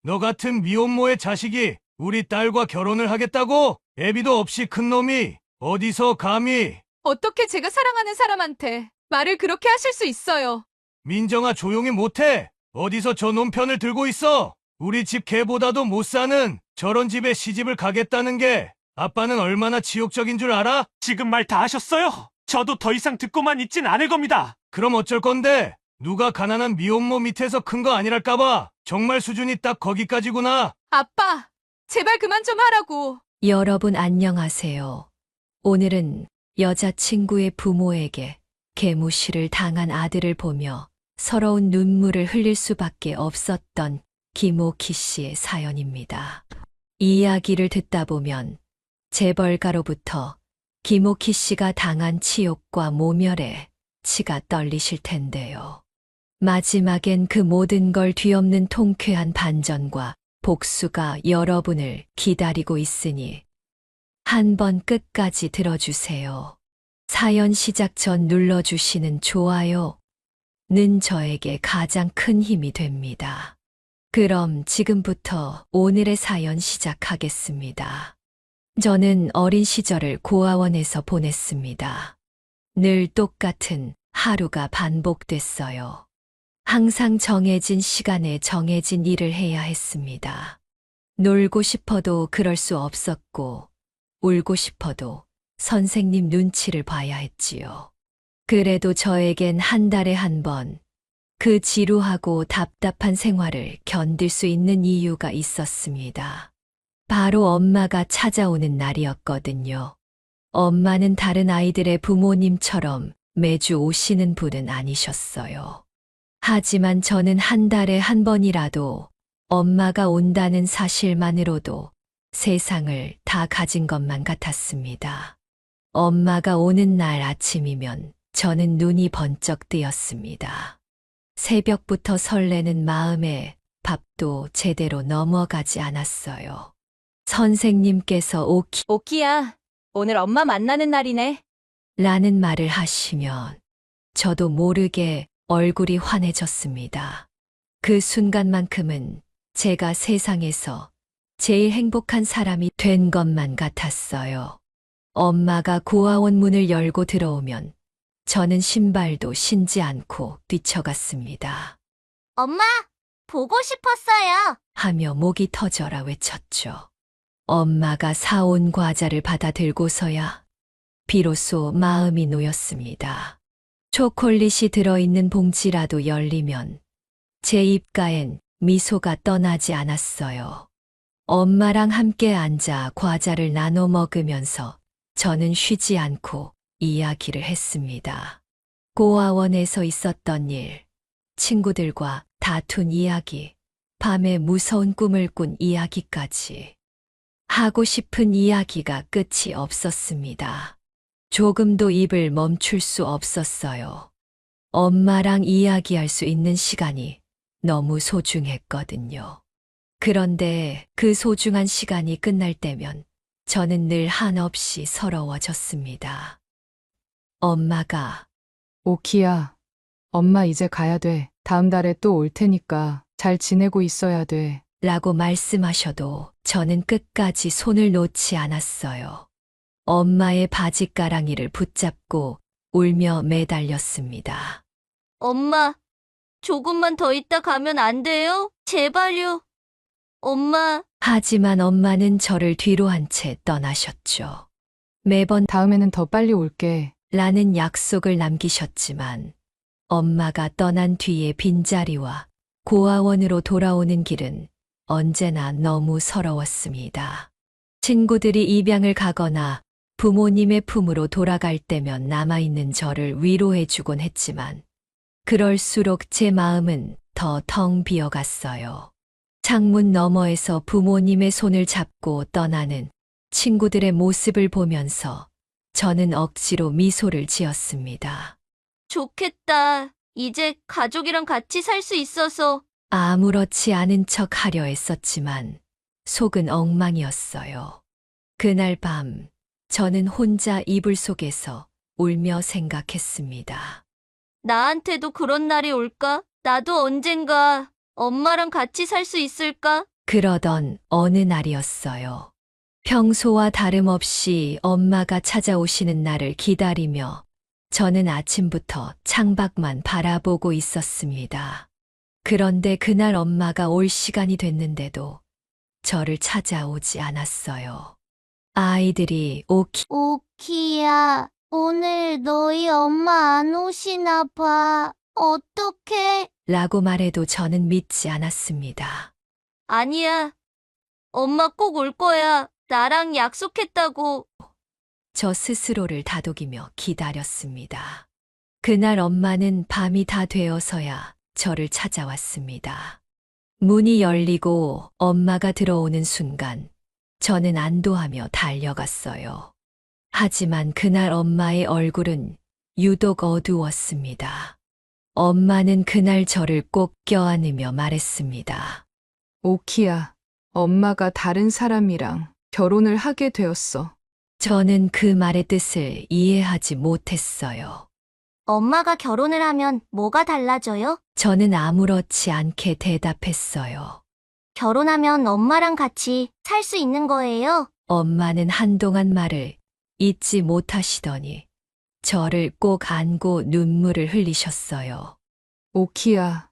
너 같은 미혼모의 자식이 우리 딸과 결혼을 하겠다고? 애비도 없이 큰 놈이 어디서 감히? 어떻게 제가 사랑하는 사람한테 말을 그렇게 하실 수 있어요? 민정아 조용히 못해. 어디서 저 놈 편을 들고 있어? 우리 집 개보다도 못 사는 저런 집에 시집을 가겠다는 게 아빠는 얼마나 지옥적인 줄 알아? 지금 말 다 하셨어요? 저도 더 이상 듣고만 있진 않을 겁니다. 그럼 어쩔 건데? 누가 가난한 미혼모 밑에서 큰 거 아니랄까봐. 정말 수준이 딱 거기까지구나. 아빠, 제발 그만 좀 하라고. 여러분 안녕하세요. 오늘은 여자친구의 부모에게 개무시를 당한 아들을 보며 서러운 눈물을 흘릴 수밖에 없었던 김옥희 씨의 사연입니다. 이 이야기를 듣다 보면 재벌가로부터 김옥희 씨가 당한 치욕과 모멸에 치가 떨리실 텐데요. 마지막엔 그 모든 걸 뒤엎는 통쾌한 반전과 복수가 여러분을 기다리고 있으니 한번 끝까지 들어주세요. 사연 시작 전 눌러주시는 좋아요는 저에게 가장 큰 힘이 됩니다. 그럼 지금부터 오늘의 사연 시작하겠습니다. 저는 어린 시절을 고아원에서 보냈습니다. 늘 똑같은 하루가 반복됐어요. 항상 정해진 시간에 정해진 일을 해야 했습니다. 놀고 싶어도 그럴 수 없었고, 울고 싶어도 선생님 눈치를 봐야 했지요. 그래도 저에겐 한 달에 한 번, 그 지루하고 답답한 생활을 견딜 수 있는 이유가 있었습니다. 바로 엄마가 찾아오는 날이었거든요. 엄마는 다른 아이들의 부모님처럼 매주 오시는 분은 아니셨어요. 하지만 저는 한 달에 한 번이라도 엄마가 온다는 사실만으로도 세상을 다 가진 것만 같았습니다. 엄마가 오는 날 아침이면 저는 눈이 번쩍 뜨였습니다. 새벽부터 설레는 마음에 밥도 제대로 넘어가지 않았어요. 선생님께서 오키야, 오늘 엄마 만나는 날이네. 라는 말을 하시면 저도 모르게 얼굴이 환해졌습니다. 그 순간만큼은 제가 세상에서 제일 행복한 사람이 된 것만 같았어요. 엄마가 고아원 문을 열고 들어오면 저는 신발도 신지 않고 뛰쳐갔습니다. 엄마, 보고 싶었어요. 하며 목이 터져라 외쳤죠. 엄마가 사온 과자를 받아 들고서야 비로소 마음이 놓였습니다. 초콜릿이 들어있는 봉지라도 열리면 제 입가엔 미소가 떠나지 않았어요. 엄마랑 함께 앉아 과자를 나눠 먹으면서 저는 쉬지 않고 이야기를 했습니다. 고아원에서 있었던 일, 친구들과 다툰 이야기, 밤에 무서운 꿈을 꾼 이야기까지. 하고 싶은 이야기가 끝이 없었습니다. 조금도 입을 멈출 수 없었어요. 엄마랑 이야기할 수 있는 시간이 너무 소중했거든요. 그런데 그 소중한 시간이 끝날 때면 저는 늘 한없이 서러워졌습니다. 엄마가 오키야, 엄마 이제 가야 돼. 다음 달에 또 올 테니까 잘 지내고 있어야 돼. 라고 말씀하셔도 저는 끝까지 손을 놓지 않았어요. 엄마의 바지가랑이를 붙잡고 울며 매달렸습니다. 엄마, 조금만 더 있다 가면 안 돼요? 제발요. 엄마, 하지만 엄마는 저를 뒤로 한 채 떠나셨죠. 매번 다음에는 더 빨리 올게. 라는 약속을 남기셨지만 엄마가 떠난 뒤의 빈자리와 고아원으로 돌아오는 길은 언제나 너무 서러웠습니다. 친구들이 입양을 가거나 부모님의 품으로 돌아갈 때면 남아있는 저를 위로해주곤 했지만 그럴수록 제 마음은 더 텅 비어갔어요. 창문 너머에서 부모님의 손을 잡고 떠나는 친구들의 모습을 보면서 저는 억지로 미소를 지었습니다. 좋겠다. 이제 가족이랑 같이 살 수 있어서. 아무렇지 않은 척 하려 했었지만 속은 엉망이었어요. 그날 밤 저는 혼자 이불 속에서 울며 생각했습니다. 나한테도 그런 날이 올까? 나도 언젠가 엄마랑 같이 살 수 있을까? 그러던 어느 날이었어요. 평소와 다름없이 엄마가 찾아오시는 날을 기다리며 저는 아침부터 창밖만 바라보고 있었습니다. 그런데 그날 엄마가 올 시간이 됐는데도 저를 찾아오지 않았어요. 아이들이 오키야, 오늘 너희 엄마 안 오시나 봐. 어떡해? 라고 말해도 저는 믿지 않았습니다. 아니야. 엄마 꼭 올 거야. 나랑 약속했다고. 저 스스로를 다독이며 기다렸습니다. 그날 엄마는 밤이 다 되어서야 저를 찾아왔습니다. 문이 열리고 엄마가 들어오는 순간 저는 안도하며 달려갔어요. 하지만 그날 엄마의 얼굴은 유독 어두웠습니다. 엄마는 그날 저를 꼭 껴안으며 말했습니다. 오키야, 엄마가 다른 사람이랑 결혼을 하게 되었어. 저는 그 말의 뜻을 이해하지 못했어요. 엄마가 결혼을 하면 뭐가 달라져요? 저는 아무렇지 않게 대답했어요. 결혼하면 엄마랑 같이 살 수 있는 거예요? 엄마는 한동안 말을 잊지 못하시더니 저를 꼭 안고 눈물을 흘리셨어요. 오키야,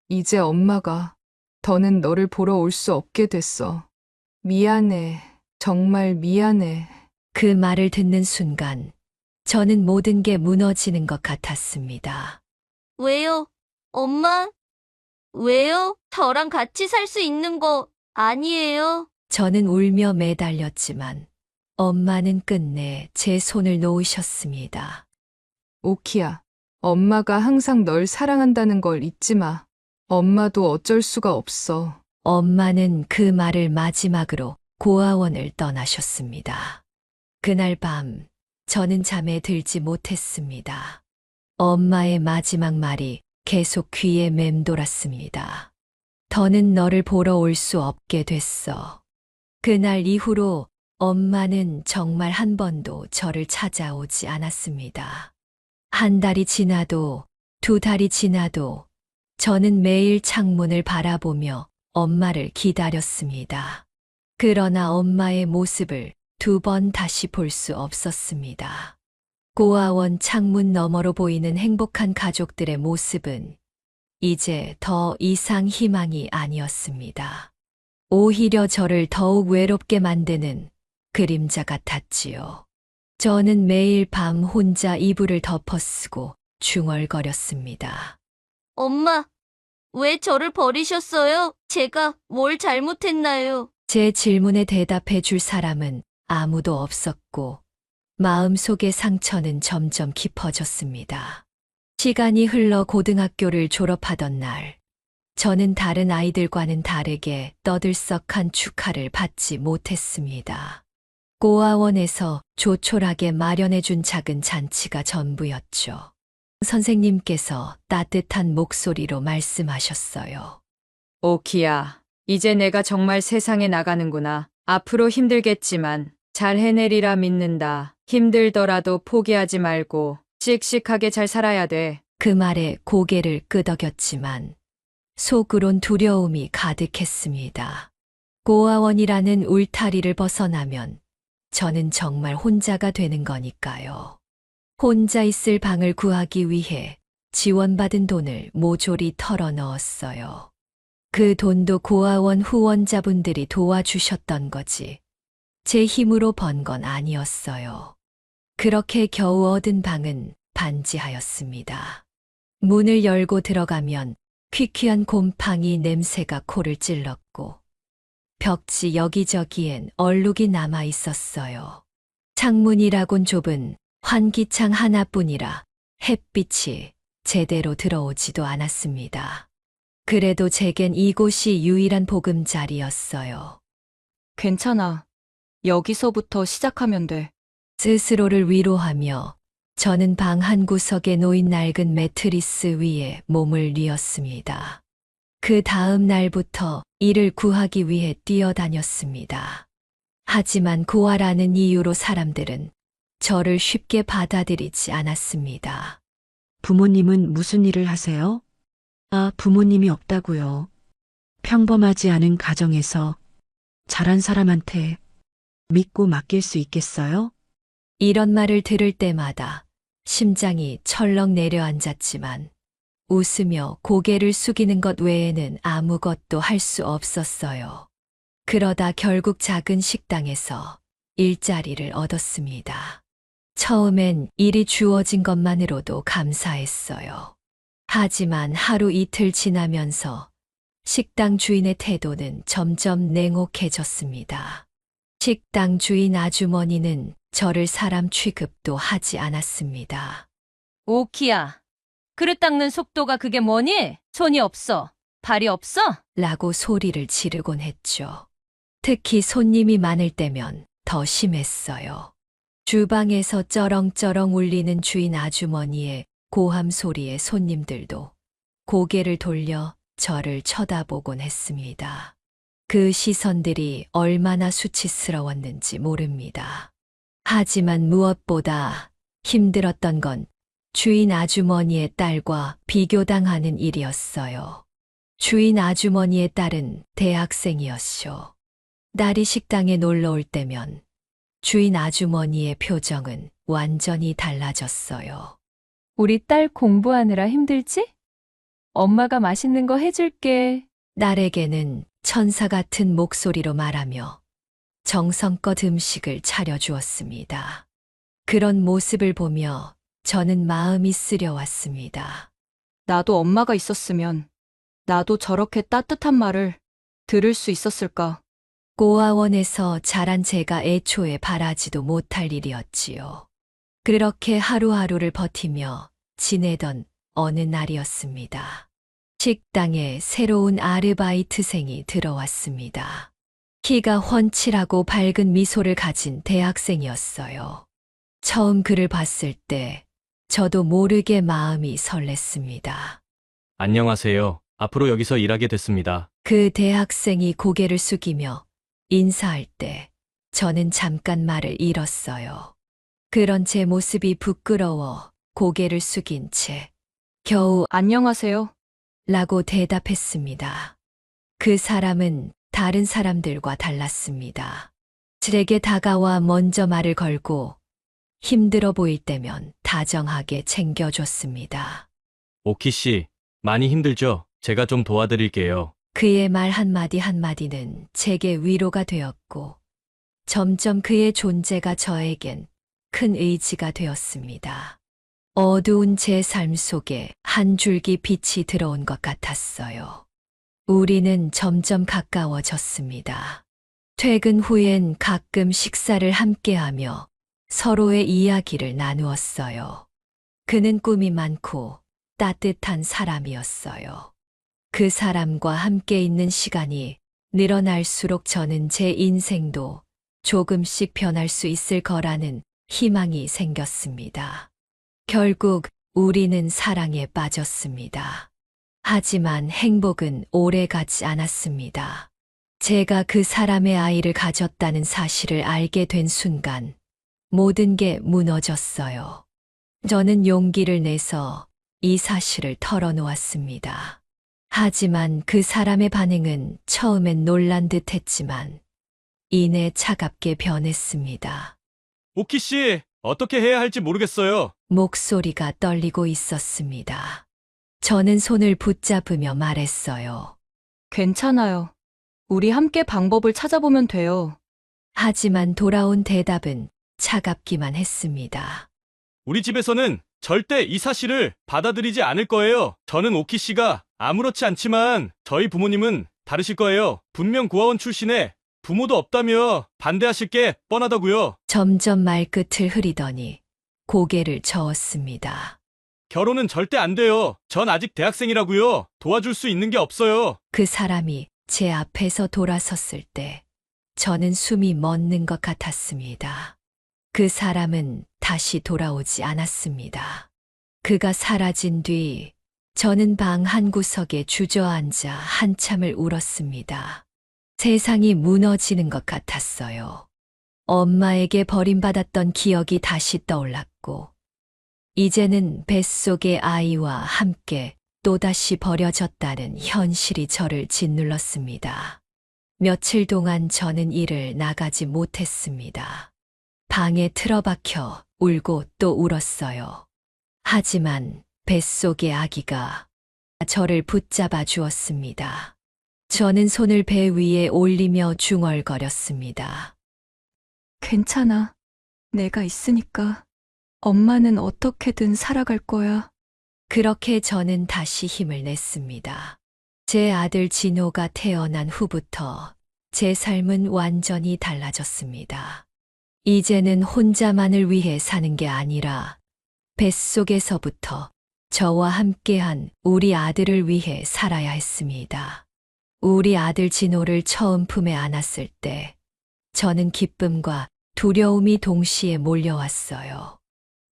이제 엄마가 더는 너를 보러 올 수 없게 됐어. 미안해. 정말 미안해. 그 말을 듣는 순간 저는 모든 게 무너지는 것 같았습니다. 왜요? 엄마? 왜요? 저랑 같이 살 수 있는 거 아니에요? 저는 울며 매달렸지만 엄마는 끝내 제 손을 놓으셨습니다. 오키야, 엄마가 항상 널 사랑한다는 걸 잊지 마. 엄마도 어쩔 수가 없어. 엄마는 그 말을 마지막으로 고아원을 떠나셨습니다. 그날 밤 저는 잠에 들지 못했습니다. 엄마의 마지막 말이 계속 귀에 맴돌았습니다. 더는 너를 보러 올 수 없게 됐어. 그날 이후로 엄마는 정말 한 번도 저를 찾아오지 않았습니다. 한 달이 지나도 두 달이 지나도 저는 매일 창문을 바라보며 엄마를 기다렸습니다. 그러나 엄마의 모습을 두 번 다시 볼 수 없었습니다. 고아원 창문 너머로 보이는 행복한 가족들의 모습은 이제 더 이상 희망이 아니었습니다. 오히려 저를 더욱 외롭게 만드는 그림자 같았지요. 저는 매일 밤 혼자 이불을 덮어쓰고 중얼거렸습니다. 엄마, 왜 저를 버리셨어요? 제가 뭘 잘못했나요? 제 질문에 대답해 줄 사람은 아무도 없었고 마음속의 상처는 점점 깊어졌습니다. 시간이 흘러 고등학교를 졸업하던 날, 저는 다른 아이들과는 다르게 떠들썩한 축하를 받지 못했습니다. 고아원에서 조촐하게 마련해준 작은 잔치가 전부였죠. 선생님께서 따뜻한 목소리로 말씀하셨어요. 오키야, 이제 내가 정말 세상에 나가는구나. 앞으로 힘들겠지만 잘 해내리라 믿는다. 힘들더라도 포기하지 말고 씩씩하게 잘 살아야 돼. 그 말에 고개를 끄덕였지만 속으론 두려움이 가득했습니다. 고아원이라는 울타리를 벗어나면 저는 정말 혼자가 되는 거니까요. 혼자 있을 방을 구하기 위해 지원받은 돈을 모조리 털어 넣었어요. 그 돈도 고아원 후원자분들이 도와주셨던 거지. 제 힘으로 번 건 아니었어요. 그렇게 겨우 얻은 방은 반지하였습니다. 문을 열고 들어가면 퀴퀴한 곰팡이 냄새가 코를 찔렀고 벽지 여기저기엔 얼룩이 남아 있었어요. 창문이라곤 좁은 환기창 하나뿐이라 햇빛이 제대로 들어오지도 않았습니다. 그래도 제겐 이곳이 유일한 보금자리였어요. 괜찮아. 여기서부터 시작하면 돼. 스스로를 위로하며 저는 방 한 구석에 놓인 낡은 매트리스 위에 몸을 뉘었습니다. 그 다음 날부터 일을 구하기 위해 뛰어다녔습니다. 하지만 고아라는 이유로 사람들은 저를 쉽게 받아들이지 않았습니다. 부모님은 무슨 일을 하세요? 아, 부모님이 없다고요. 평범하지 않은 가정에서 자란 사람한테 믿고 맡길 수 있겠어요? 이런 말을 들을 때마다 심장이 철렁 내려앉았지만 웃으며 고개를 숙이는 것 외에는 아무것도 할 수 없었어요. 그러다 결국 작은 식당에서 일자리를 얻었습니다. 처음엔 일이 주어진 것만으로도 감사했어요. 하지만 하루 이틀 지나면서 식당 주인의 태도는 점점 냉혹해졌습니다. 식당 주인 아주머니는 저를 사람 취급도 하지 않았습니다. 오키야, 그릇 닦는 속도가 그게 뭐니? 손이 없어. 발이 없어? 라고 소리를 지르곤 했죠. 특히 손님이 많을 때면 더 심했어요. 주방에서 쩌렁쩌렁 울리는 주인 아주머니의 고함 소리에 손님들도 고개를 돌려 저를 쳐다보곤 했습니다. 그 시선들이 얼마나 수치스러웠는지 모릅니다. 하지만 무엇보다 힘들었던 건 주인 아주머니의 딸과 비교당하는 일이었어요. 주인 아주머니의 딸은 대학생이었쇼. 딸이 식당에 놀러 올 때면 주인 아주머니의 표정은 완전히 달라졌어요. 우리 딸 공부하느라 힘들지? 엄마가 맛있는 거 해줄게. 딸에게는 천사 같은 목소리로 말하며 정성껏 음식을 차려주었습니다. 그런 모습을 보며 저는 마음이 쓰려왔습니다. 나도 엄마가 있었으면 나도 저렇게 따뜻한 말을 들을 수 있었을까? 고아원에서 자란 제가 애초에 바라지도 못할 일이었지요. 그렇게 하루하루를 버티며 지내던 어느 날이었습니다. 식당에 새로운 아르바이트생이 들어왔습니다. 키가 훤칠하고 밝은 미소를 가진 대학생이었어요. 처음 그를 봤을 때 저도 모르게 마음이 설렜습니다. 안녕하세요. 앞으로 여기서 일하게 됐습니다. 그 대학생이 고개를 숙이며 인사할 때 저는 잠깐 말을 잃었어요. 그런 제 모습이 부끄러워 고개를 숙인 채 겨우 안녕하세요. 라고 대답했습니다. 그 사람은 다른 사람들과 달랐습니다. 제게 다가와 먼저 말을 걸고 힘들어 보일 때면 다정하게 챙겨줬습니다. 오키 씨, 많이 힘들죠? 제가 좀 도와드릴게요. 그의 말 한마디 한마디는 제게 위로가 되었고 점점 그의 존재가 저에겐 큰 의지가 되었습니다. 어두운 제 삶 속에 한 줄기 빛이 들어온 것 같았어요. 우리는 점점 가까워졌습니다. 퇴근 후엔 가끔 식사를 함께하며 서로의 이야기를 나누었어요. 그는 꿈이 많고 따뜻한 사람이었어요. 그 사람과 함께 있는 시간이 늘어날수록 저는 제 인생도 조금씩 변할 수 있을 거라는 희망이 생겼습니다. 결국 우리는 사랑에 빠졌습니다. 하지만 행복은 오래 가지 않았습니다. 제가 그 사람의 아이를 가졌다는 사실을 알게 된 순간 모든 게 무너졌어요. 저는 용기를 내서 이 사실을 털어놓았습니다. 하지만 그 사람의 반응은 처음엔 놀란 듯 했지만 이내 차갑게 변했습니다. 오키 씨, 어떻게 해야 할지 모르겠어요. 목소리가 떨리고 있었습니다. 저는 손을 붙잡으며 말했어요. 괜찮아요. 우리 함께 방법을 찾아보면 돼요. 하지만 돌아온 대답은 차갑기만 했습니다. 우리 집에서는 절대 이 사실을 받아들이지 않을 거예요. 저는 오키 씨가 아무렇지 않지만 저희 부모님은 다르실 거예요. 분명 고아원 출신에 부모도 없다며 반대하실 게 뻔하다고요. 점점 말끝을 흐리더니 고개를 저었습니다. 결혼은 절대 안 돼요. 전 아직 대학생이라고요. 도와줄 수 있는 게 없어요. 그 사람이 제 앞에서 돌아섰을 때 저는 숨이 멎는 것 같았습니다. 그 사람은 다시 돌아오지 않았습니다. 그가 사라진 뒤 저는 방 한구석에 주저앉아 한참을 울었습니다. 세상이 무너지는 것 같았어요. 엄마에게 버림받았던 기억이 다시 떠올랐고, 이제는 뱃속의 아이와 함께 또다시 버려졌다는 현실이 저를 짓눌렀습니다. 며칠 동안 저는 일을 나가지 못했습니다. 방에 틀어박혀 울고 또 울었어요. 하지만 뱃속의 아기가 저를 붙잡아 주었습니다. 저는 손을 배 위에 올리며 중얼거렸습니다. 괜찮아. 내가 있으니까. 엄마는 어떻게든 살아갈 거야. 그렇게 저는 다시 힘을 냈습니다. 제 아들 진호가 태어난 후부터 제 삶은 완전히 달라졌습니다. 이제는 혼자만을 위해 사는 게 아니라 뱃속에서부터 저와 함께한 우리 아들을 위해 살아야 했습니다. 우리 아들 진호를 처음 품에 안았을 때 저는 기쁨과 두려움이 동시에 몰려왔어요.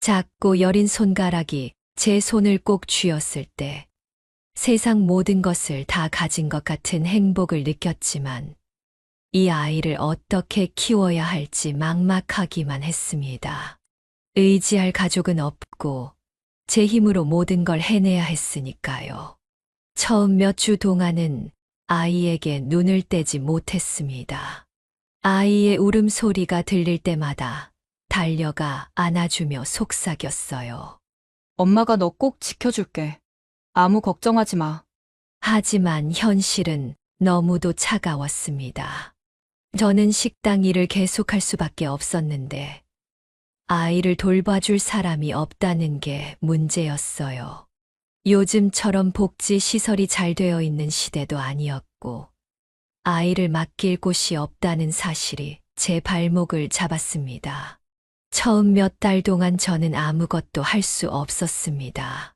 작고 여린 손가락이 제 손을 꼭 쥐었을 때 세상 모든 것을 다 가진 것 같은 행복을 느꼈지만 이 아이를 어떻게 키워야 할지 막막하기만 했습니다. 의지할 가족은 없고 제 힘으로 모든 걸 해내야 했으니까요. 처음 몇 주 동안은 아이에게 눈을 떼지 못했습니다. 아이의 울음소리가 들릴 때마다 달려가 안아주며 속삭였어요. 엄마가 너 꼭 지켜줄게. 아무 걱정하지 마. 하지만 현실은 너무도 차가웠습니다. 저는 식당 일을 계속할 수밖에 없었는데 아이를 돌봐줄 사람이 없다는 게 문제였어요. 요즘처럼 복지 시설이 잘 되어 있는 시대도 아니었고 아이를 맡길 곳이 없다는 사실이 제 발목을 잡았습니다. 처음 몇 달 동안 저는 아무것도 할 수 없었습니다.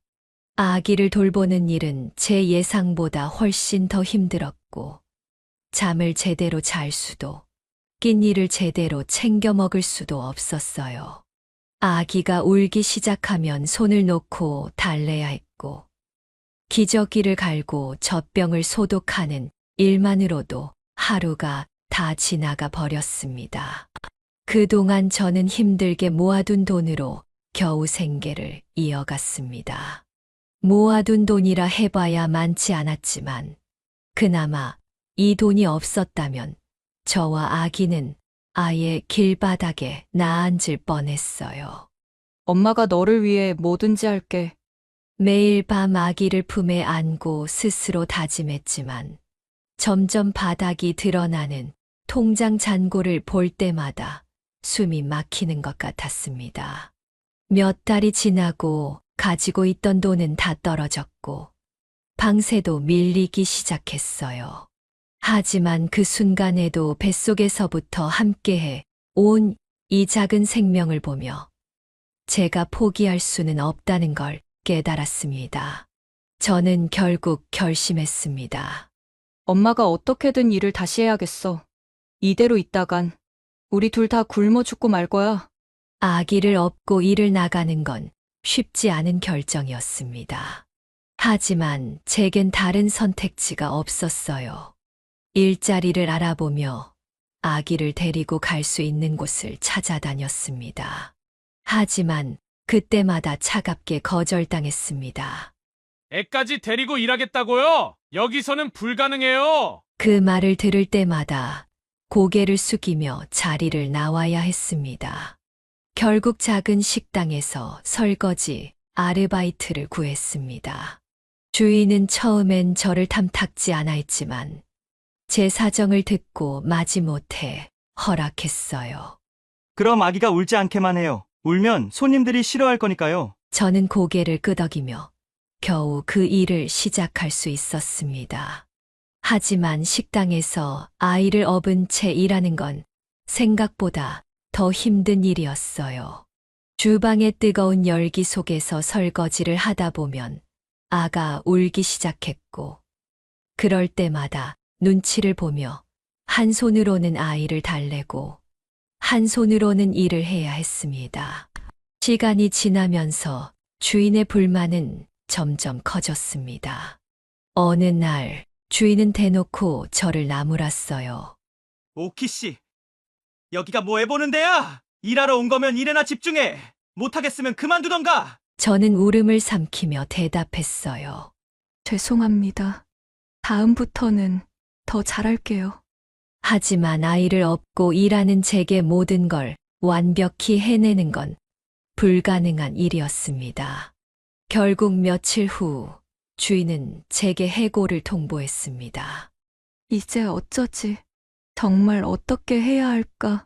아기를 돌보는 일은 제 예상보다 훨씬 더 힘들었고 잠을 제대로 잘 수도 끼니를 제대로 챙겨 먹을 수도 없었어요. 아기가 울기 시작하면 손을 놓고 달래야 했고 기저귀를 갈고 젖병을 소독하는 일만으로도 하루가 다 지나가 버렸습니다. 그동안 저는 힘들게 모아둔 돈으로 겨우 생계를 이어갔습니다. 모아둔 돈이라 해봐야 많지 않았지만 그나마 이 돈이 없었다면 저와 아기는 아예 길바닥에 나앉을 뻔했어요. 엄마가 너를 위해 뭐든지 할게. 매일 밤 아기를 품에 안고 스스로 다짐했지만 점점 바닥이 드러나는 통장 잔고를 볼 때마다 숨이 막히는 것 같았습니다. 몇 달이 지나고 가지고 있던 돈은 다 떨어졌고 방세도 밀리기 시작했어요. 하지만 그 순간에도 뱃속에서부터 함께해 온 이 작은 생명을 보며 제가 포기할 수는 없다는 걸 깨달았습니다. 저는 결국 결심했습니다. 엄마가 어떻게든 일을 다시 해야겠어. 이대로 있다간 우리 둘 다 굶어 죽고 말 거야. 아기를 업고 일을 나가는 건 쉽지 않은 결정이었습니다. 하지만 제겐 다른 선택지가 없었어요. 일자리를 알아보며 아기를 데리고 갈 수 있는 곳을 찾아다녔습니다. 하지만 그때마다 차갑게 거절당했습니다. 애까지 데리고 일하겠다고요? 여기서는 불가능해요. 그 말을 들을 때마다 고개를 숙이며 자리를 나와야 했습니다. 결국 작은 식당에서 설거지, 아르바이트를 구했습니다. 주인은 처음엔 저를 탐탁지 않아 했지만 제 사정을 듣고 마지못해 허락했어요. 그럼 아기가 울지 않게만 해요. 울면 손님들이 싫어할 거니까요. 저는 고개를 끄덕이며 겨우 그 일을 시작할 수 있었습니다. 하지만 식당에서 아이를 업은 채 일하는 건 생각보다 더 힘든 일이었어요. 주방의 뜨거운 열기 속에서 설거지를 하다 보면 아가 울기 시작했고 그럴 때마다 눈치를 보며 한 손으로는 아이를 달래고 한 손으로는 일을 해야 했습니다. 시간이 지나면서 주인의 불만은 점점 커졌습니다. 어느 날 주인은 대놓고 저를 나무랐어요. 오키 씨, 여기가 뭐 해보는 데야? 일하러 온 거면 일에나 집중해. 못하겠으면 그만두던가. 저는 울음을 삼키며 대답했어요. 죄송합니다. 다음부터는 더 잘할게요. 하지만 아이를 업고 일하는 제게 모든 걸 완벽히 해내는 건 불가능한 일이었습니다. 결국 며칠 후 주인은 제게 해고를 통보했습니다. 이제 어쩌지? 정말 어떻게 해야 할까?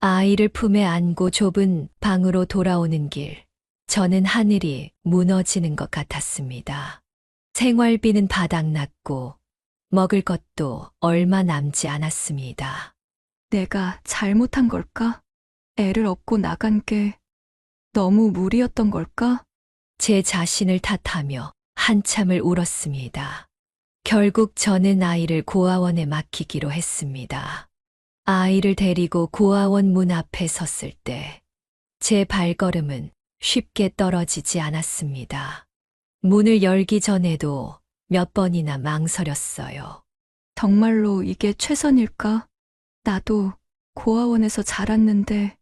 아이를 품에 안고 좁은 방으로 돌아오는 길, 저는 하늘이 무너지는 것 같았습니다. 생활비는 바닥났고 먹을 것도 얼마 남지 않았습니다. 내가 잘못한 걸까? 애를 업고 나간 게 너무 무리였던 걸까? 제 자신을 탓하며 한참을 울었습니다. 결국 저는 아이를 고아원에 맡기기로 했습니다. 아이를 데리고 고아원 문 앞에 섰을 때 제 발걸음은 쉽게 떨어지지 않았습니다. 문을 열기 전에도 몇 번이나 망설였어요. 정말로 이게 최선일까? 나도 고아원에서 자랐는데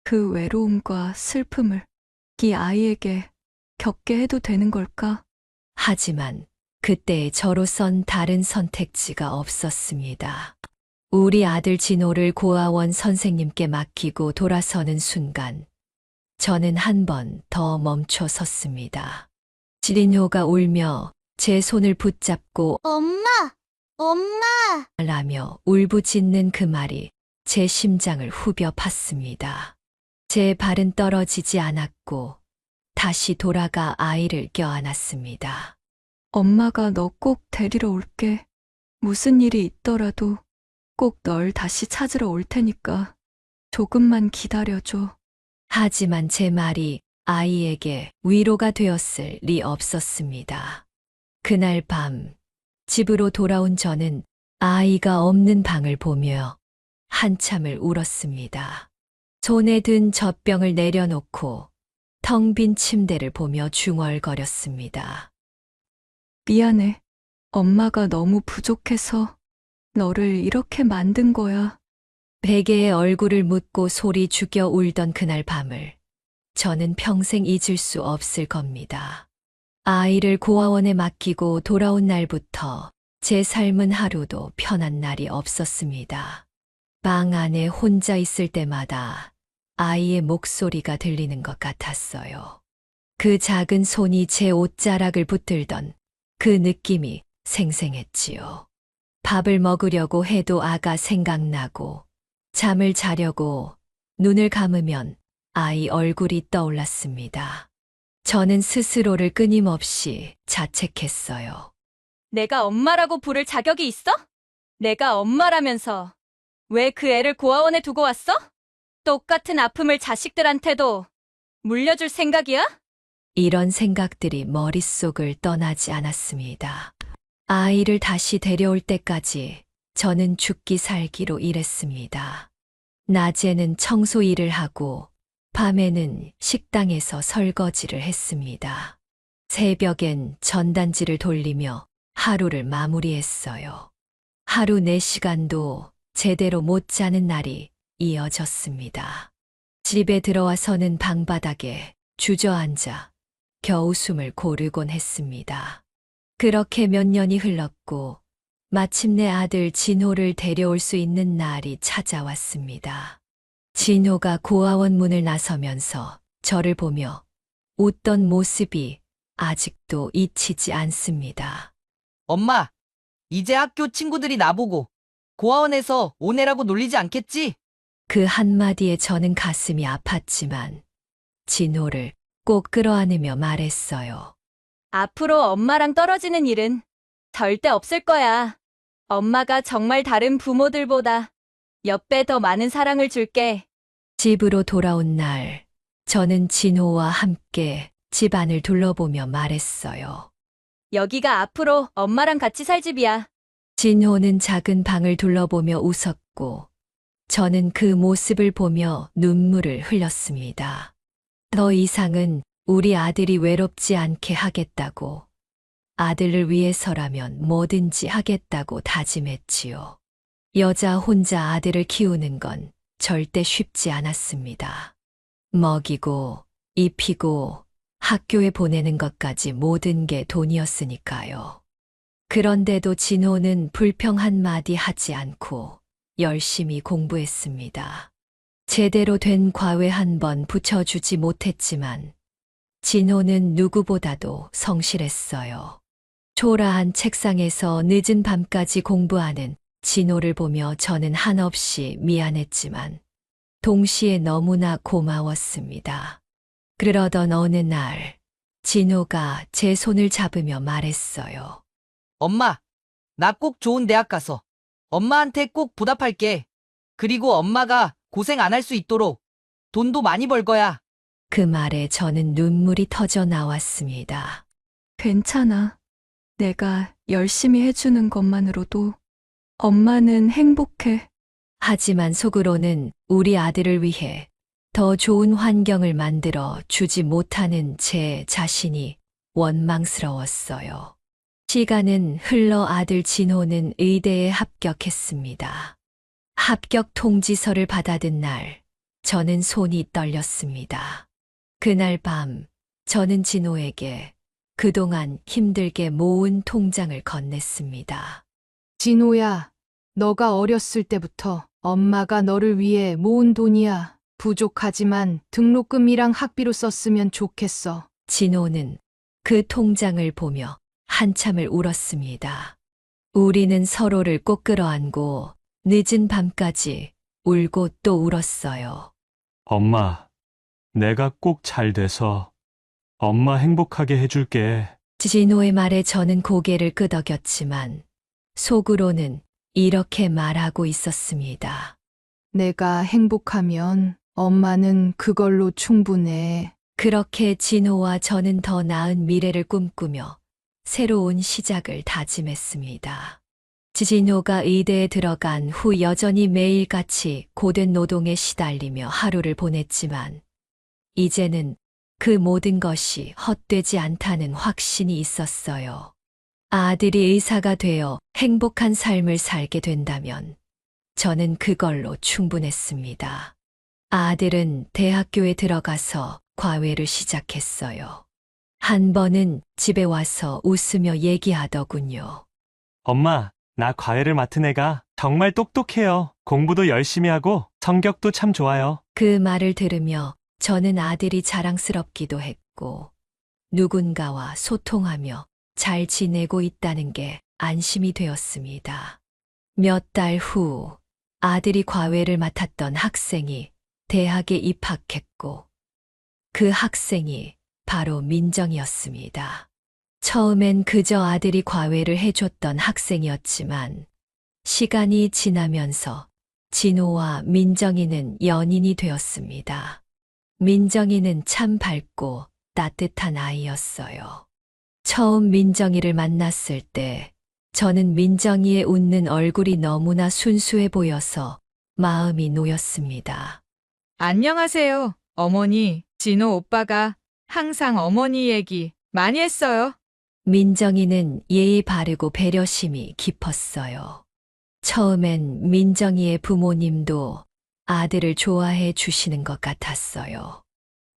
그 외로움과 슬픔을 이 아이에게 겪게 해도 되는 걸까? 하지만 그때의 저로선 다른 선택지가 없었습니다. 우리 아들 진호를 고아원 선생님께 맡기고 돌아서는 순간 저는 한 번 더 멈춰 섰습니다. 진호가 울며 제 손을 붙잡고 엄마! 엄마! 라며 울부짖는 그 말이 제 심장을 후벼 팠습니다. 제 발은 떨어지지 않았고 다시 돌아가 아이를 껴안았습니다. 엄마가 너 꼭 데리러 올게. 무슨 일이 있더라도 꼭 널 다시 찾으러 올 테니까 조금만 기다려줘. 하지만 제 말이 아이에게 위로가 되었을 리 없었습니다. 그날 밤 집으로 돌아온 저는 아이가 없는 방을 보며 한참을 울었습니다. 손에 든 젖병을 내려놓고 텅 빈 침대를 보며 중얼거렸습니다. 미안해. 엄마가 너무 부족해서 너를 이렇게 만든 거야. 베개에 얼굴을 묻고 소리 죽여 울던 그날 밤을 저는 평생 잊을 수 없을 겁니다. 아이를 고아원에 맡기고 돌아온 날부터 제 삶은 하루도 편한 날이 없었습니다. 방 안에 혼자 있을 때마다 아이의 목소리가 들리는 것 같았어요. 그 작은 손이 제 옷자락을 붙들던 그 느낌이 생생했지요. 밥을 먹으려고 해도 아가 생각나고 잠을 자려고 눈을 감으면 아이 얼굴이 떠올랐습니다. 저는 스스로를 끊임없이 자책했어요. 내가 엄마라고 부를 자격이 있어? 내가 엄마라면서 왜 그 애를 고아원에 두고 왔어? 똑같은 아픔을 자식들한테도 물려줄 생각이야? 이런 생각들이 머릿속을 떠나지 않았습니다. 아이를 다시 데려올 때까지 저는 죽기 살기로 일했습니다. 낮에는 청소 일을 하고 밤에는 식당에서 설거지를 했습니다. 새벽엔 전단지를 돌리며 하루를 마무리했어요. 하루 4시간도 제대로 못 자는 날이 이어졌습니다. 집에 들어와서는 방바닥에 주저앉아 겨우 숨을 고르곤 했습니다. 그렇게 몇 년이 흘렀고 마침내 아들 진호를 데려올 수 있는 날이 찾아왔습니다. 진호가 고아원 문을 나서면서 저를 보며 웃던 모습이 아직도 잊히지 않습니다. 엄마, 이제 학교 친구들이 나보고 고아원에서 오네라고 놀리지 않겠지? 그 한마디에 저는 가슴이 아팠지만 진호를 꼭 끌어안으며 말했어요. 앞으로 엄마랑 떨어지는 일은 절대 없을 거야. 엄마가 정말 다른 부모들보다 몇 배 더 많은 사랑을 줄게. 집으로 돌아온 날, 저는 진호와 함께 집안을 둘러보며 말했어요. 여기가 앞으로 엄마랑 같이 살 집이야. 진호는 작은 방을 둘러보며 웃었고, 저는 그 모습을 보며 눈물을 흘렸습니다. 더 이상은 우리 아들이 외롭지 않게 하겠다고, 아들을 위해서라면 뭐든지 하겠다고 다짐했지요. 여자 혼자 아들을 키우는 건 절대 쉽지 않았습니다. 먹이고, 입히고, 학교에 보내는 것까지 모든 게 돈이었으니까요. 그런데도 진호는 불평 한마디 하지 않고 열심히 공부했습니다. 제대로 된 과외 한 번 붙여주지 못했지만 진호는 누구보다도 성실했어요. 초라한 책상에서 늦은 밤까지 공부하는 진호를 보며 저는 한없이 미안했지만 동시에 너무나 고마웠습니다. 그러던 어느 날 진호가 제 손을 잡으며 말했어요. 엄마, 나 꼭 좋은 대학 가서 엄마한테 꼭 보답할게. 그리고 엄마가 고생 안 할 수 있도록 돈도 많이 벌 거야. 그 말에 저는 눈물이 터져 나왔습니다. 괜찮아. 내가 열심히 해주는 것만으로도 엄마는 행복해. 하지만 속으로는 우리 아들을 위해 더 좋은 환경을 만들어 주지 못하는 제 자신이 원망스러웠어요. 시간은 흘러 아들 진호는 의대에 합격했습니다. 합격 통지서를 받아든 날, 저는 손이 떨렸습니다. 그날 밤, 저는 진호에게 그동안 힘들게 모은 통장을 건넸습니다. 진호야, 너가 어렸을 때부터 엄마가 너를 위해 모은 돈이야. 부족하지만 등록금이랑 학비로 썼으면 좋겠어. 진호는 그 통장을 보며 한참을 울었습니다. 우리는 서로를 꼭 끌어안고 늦은 밤까지 울고 또 울었어요. 엄마, 내가 꼭 잘 돼서 엄마 행복하게 해줄게. 진호의 말에 저는 고개를 끄덕였지만 속으로는 이렇게 말하고 있었습니다. 내가 행복하면 엄마는 그걸로 충분해. 그렇게 진호와 저는 더 나은 미래를 꿈꾸며 새로운 시작을 다짐했습니다. 진호가 의대에 들어간 후 여전히 매일같이 고된 노동에 시달리며 하루를 보냈지만 이제는 그 모든 것이 헛되지 않다는 확신이 있었어요. 아들이 의사가 되어 행복한 삶을 살게 된다면 저는 그걸로 충분했습니다. 아들은 대학교에 들어가서 과외를 시작했어요. 한 번은 집에 와서 웃으며 얘기하더군요. 엄마, 나 과외를 맡은 애가 정말 똑똑해요. 공부도 열심히 하고 성격도 참 좋아요. 그 말을 들으며 저는 아들이 자랑스럽기도 했고 누군가와 소통하며 잘 지내고 있다는 게 안심이 되었습니다. 몇 달 후 아들이 과외를 맡았던 학생이 대학에 입학했고 그 학생이 바로 민정이었습니다. 처음엔 그저 아들이 과외를 해줬던 학생이었지만 시간이 지나면서 진호와 민정이는 연인이 되었습니다. 민정이는 참 밝고 따뜻한 아이였어요. 처음 민정이를 만났을 때 저는 민정이의 웃는 얼굴이 너무나 순수해 보여서 마음이 놓였습니다. 안녕하세요, 어머니. 진호 오빠가 항상 어머니 얘기 많이 했어요. 민정이는 예의 바르고 배려심이 깊었어요. 처음엔 민정이의 부모님도 아들을 좋아해 주시는 것 같았어요.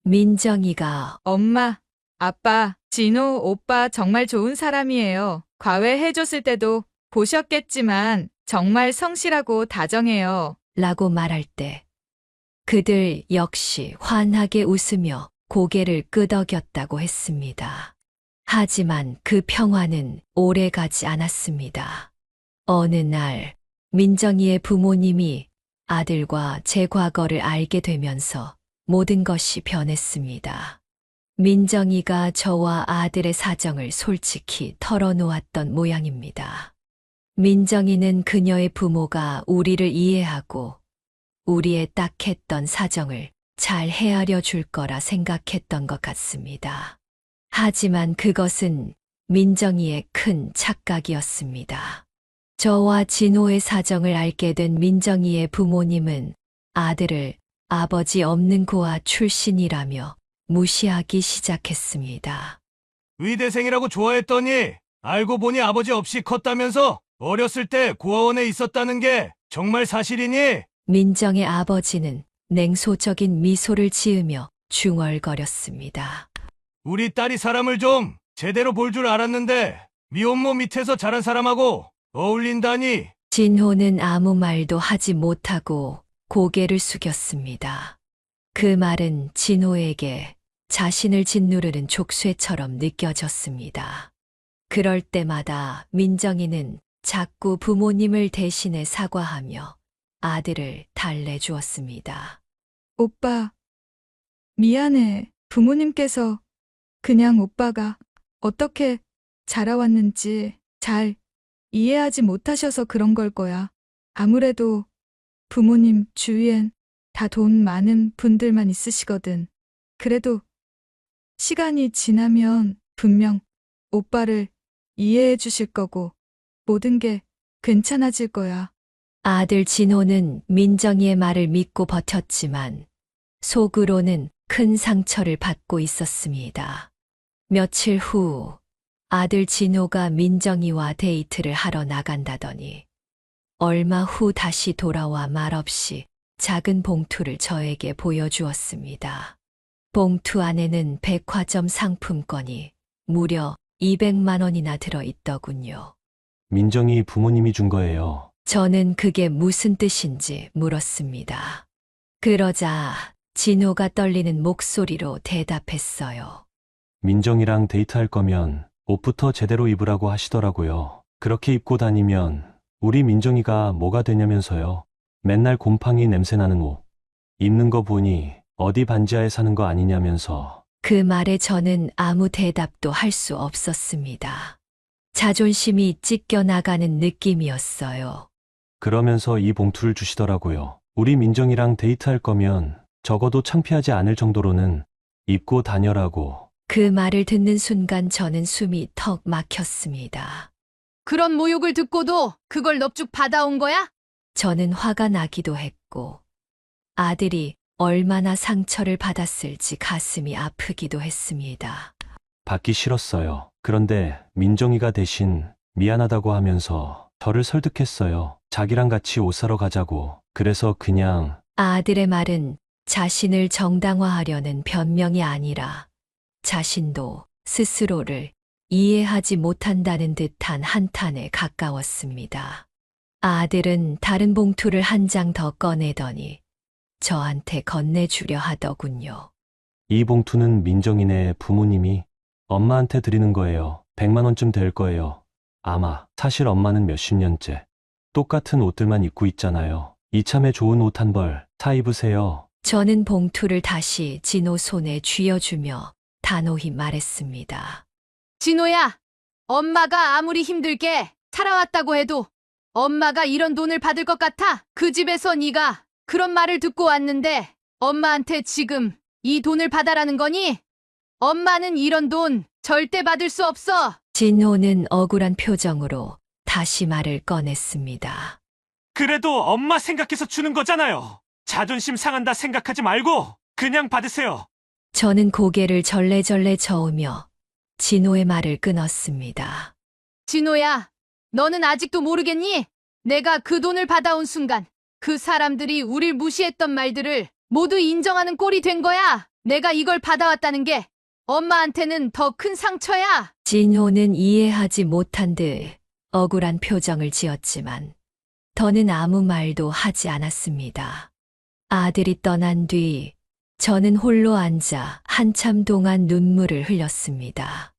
민정이가 엄마, 아빠, 진호 오빠 정말 좋은 사람이에요. 과외 해줬을 때도 보셨겠지만 정말 성실하고 다정해요. 라고 말할 때 그들 역시 환하게 웃으며 고개를 끄덕였다고 했습니다. 하지만 그 평화는 오래 가지 않았습니다. 어느 날 민정이의 부모님이 아들과 제 과거를 알게 되면서 모든 것이 변했습니다. 민정이가 저와 아들의 사정을 솔직히 털어놓았던 모양입니다. 민정이는 그녀의 부모가 우리를 이해하고 우리의 딱했던 사정을 잘 헤아려 줄 거라 생각했던 것 같습니다. 하지만 그것은 민정이의 큰 착각이었습니다. 저와 진호의 사정을 알게 된 민정이의 부모님은 아들을 아버지 없는 고아 출신이라며 무시하기 시작했습니다. 의대생이라고 좋아했더니 알고 보니 아버지 없이 컸다면서 어렸을 때 고아원에 있었다는 게 정말 사실이니? 민정의 아버지는 냉소적인 미소를 지으며 중얼거렸습니다. 우리 딸이 사람을 좀 제대로 볼 줄 알았는데 미혼모 밑에서 자란 사람하고 어울린다니. 진호는 아무 말도 하지 못하고 고개를 숙였습니다. 그 말은 진호에게 자신을 짓누르는 족쇄처럼 느껴졌습니다. 그럴 때마다 민정이는 자꾸 부모님을 대신해 사과하며 아들을 달래주었습니다. 오빠, 미안해. 부모님께서 그냥 오빠가 어떻게 자라왔는지 잘 이해하지 못하셔서 그런 걸 거야. 아무래도 부모님 주위엔 다 돈 많은 분들만 있으시거든. 그래도 시간이 지나면 분명 오빠를 이해해 주실 거고 모든 게 괜찮아질 거야. 아들 진호는 민정이의 말을 믿고 버텼지만 속으로는 큰 상처를 받고 있었습니다. 며칠 후 아들 진호가 민정이와 데이트를 하러 나간다더니 얼마 후 다시 돌아와 말없이 작은 봉투를 저에게 보여주었습니다. 봉투 안에는 백화점 상품권이 무려 200만 원이나 들어있더군요. 민정이 부모님이 준 거예요. 저는 그게 무슨 뜻인지 물었습니다. 그러자 진호가 떨리는 목소리로 대답했어요. 민정이랑 데이트할 거면 옷부터 제대로 입으라고 하시더라고요. 그렇게 입고 다니면 우리 민정이가 뭐가 되냐면서요. 맨날 곰팡이 냄새나는 옷. 입는 거 보니 어디 반지하에 사는 거 아니냐면서. 그 말에 저는 아무 대답도 할 수 없었습니다. 자존심이 찢겨나가는 느낌이었어요. 그러면서 이 봉투를 주시더라고요. 우리 민정이랑 데이트할 거면 적어도 창피하지 않을 정도로는 입고 다녀라고. 그 말을 듣는 순간 저는 숨이 턱 막혔습니다. 그런 모욕을 듣고도 그걸 넙죽 받아온 거야? 저는 화가 나기도 했고 아들이 얼마나 상처를 받았을지 가슴이 아프기도 했습니다. 받기 싫었어요. 그런데 민정이가 대신 미안하다고 하면서 저를 설득했어요. 자기랑 같이 옷 사러 가자고. 그래서 그냥. 아들의 말은 자신을 정당화하려는 변명이 아니라 자신도 스스로를 이해하지 못한다는 듯한 한탄에 가까웠습니다. 아들은 다른 봉투를 한 장 더 꺼내더니 저한테 건네주려 하더군요. 이 봉투는 민정이네 부모님이 엄마한테 드리는 거예요. 100만 원쯤 될 거예요. 아마. 사실 엄마는 몇십 년째 똑같은 옷들만 입고 있잖아요. 이참에 좋은 옷 한 벌 사 입으세요. 저는 봉투를 다시 진호 손에 쥐어주며 단호히 말했습니다. 진호야, 엄마가 아무리 힘들게 살아왔다고 해도 엄마가 이런 돈을 받을 것 같아? 그 집에서 네가 그런 말을 듣고 왔는데 엄마한테 지금 이 돈을 받아라는 거니? 엄마는 이런 돈 절대 받을 수 없어. 진호는 억울한 표정으로 다시 말을 꺼냈습니다. 그래도 엄마 생각해서 주는 거잖아요. 자존심 상한다 생각하지 말고 그냥 받으세요. 저는 고개를 절레절레 저으며 진호의 말을 끊었습니다. 진호야, 너는 아직도 모르겠니? 내가 그 돈을 받아온 순간 그 사람들이 우릴 무시했던 말들을 모두 인정하는 꼴이 된 거야. 내가 이걸 받아왔다는 게 엄마한테는 더 큰 상처야. 진호는 이해하지 못한 듯 억울한 표정을 지었지만 더는 아무 말도 하지 않았습니다. 아들이 떠난 뒤 저는 홀로 앉아 한참 동안 눈물을 흘렸습니다.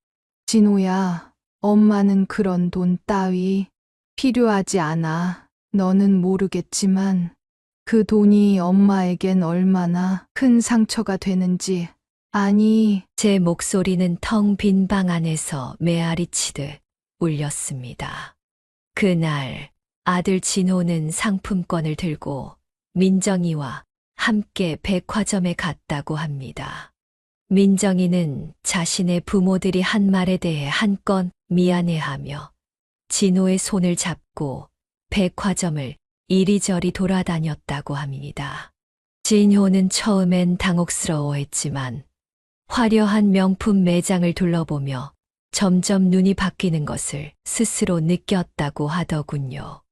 진호야, 엄마는 그런 돈 따위 필요하지 않아. 너는 모르겠지만 그 돈이 엄마에겐 얼마나 큰 상처가 되는지. 아니, 제 목소리는 텅 빈 방 안에서 메아리 치듯 울렸습니다. 그날 아들 진호는 상품권을 들고 민정이와 함께 백화점에 갔다고 합니다. 민정이는 자신의 부모들이 한 말에 대해 한껏 미안해하며 진호의 손을 잡고 백화점을 이리저리 돌아다녔다고 합니다. 진호는 처음엔 당혹스러워했지만 화려한 명품 매장을 둘러보며 점점 눈이 바뀌는 것을 스스로 느꼈다고 하더군요.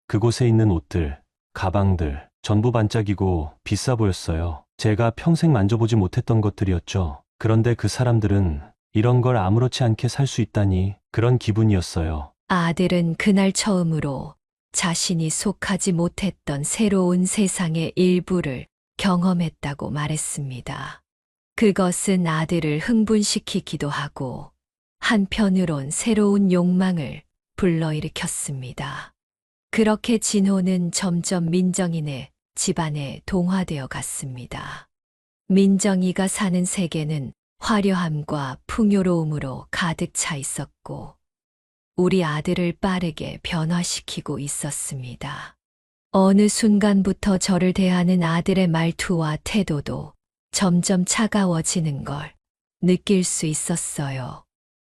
그곳에 있는 옷들, 가방들 전부 반짝이고 비싸 보였어요. 제가 평생 만져보지 못했던 것들이었죠. 그런데 그 사람들은 이런 걸 아무렇지 않게 살 수 있다니 그런 기분이었어요. 아들은 그날 처음으로 자신이 속하지 못했던 새로운 세상의 일부를 경험했다고 말했습니다. 그것은 아들을 흥분시키기도 하고 한편으론 새로운 욕망을 불러일으켰습니다. 그렇게 진호는 점점 민정이네 집안에 동화되어 갔습니다. 민정이가 사는 세계는 화려함과 풍요로움으로 가득 차 있었고 우리 아들을 빠르게 변화시키고 있었습니다. 어느 순간부터 저를 대하는 아들의 말투와 태도도 점점 차가워지는 걸 느낄 수 있었어요.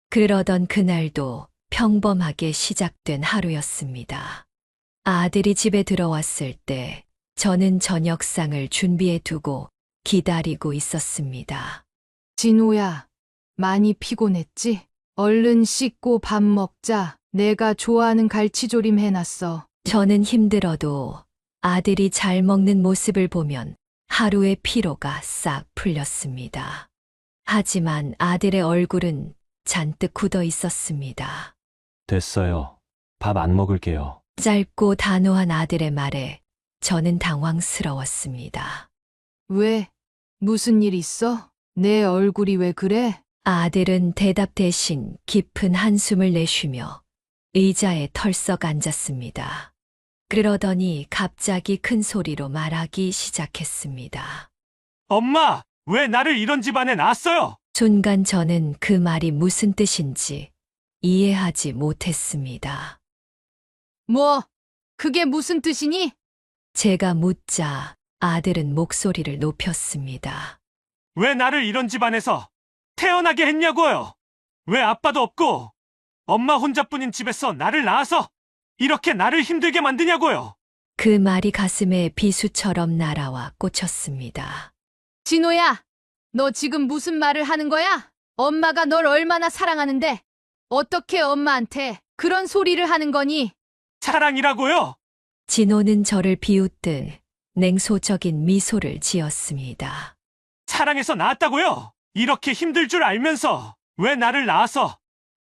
그러던 그날도 평범하게 시작된 하루였습니다. 아들이 집에 들어왔을 때 저는 저녁상을 준비해 두고 기다리고 있었습니다. 진호야, 많이 피곤했지? 얼른 씻고 밥 먹자. 내가 좋아하는 갈치조림 해놨어. 저는 힘들어도 아들이 잘 먹는 모습을 보면 하루의 피로가 싹 풀렸습니다. 하지만 아들의 얼굴은 잔뜩 굳어 있었습니다. 됐어요. 밥 안 먹을게요. 짧고 단호한 아들의 말에 저는 당황스러웠습니다. 왜? 무슨 일 있어? 내 얼굴이 왜 그래? 아들은 대답 대신 깊은 한숨을 내쉬며 의자에 털썩 앉았습니다. 그러더니 갑자기 큰 소리로 말하기 시작했습니다. 엄마, 왜 나를 이런 집안에 낳았어요? 순간 저는 그 말이 무슨 뜻인지 이해하지 못했습니다. 뭐? 그게 무슨 뜻이니? 제가 묻자 아들은 목소리를 높였습니다. 왜 나를 이런 집안에서 태어나게 했냐고요? 왜 아빠도 없고 엄마 혼자뿐인 집에서 나를 낳아서 이렇게 나를 힘들게 만드냐고요? 그 말이 가슴에 비수처럼 날아와 꽂혔습니다. 진호야, 너 지금 무슨 말을 하는 거야? 엄마가 널 얼마나 사랑하는데 어떻게 엄마한테 그런 소리를 하는 거니? 사랑이라고요? 진호는 저를 비웃듯 냉소적인 미소를 지었습니다. 사랑해서 낳았다고요? 이렇게 힘들 줄 알면서 왜 나를 낳아서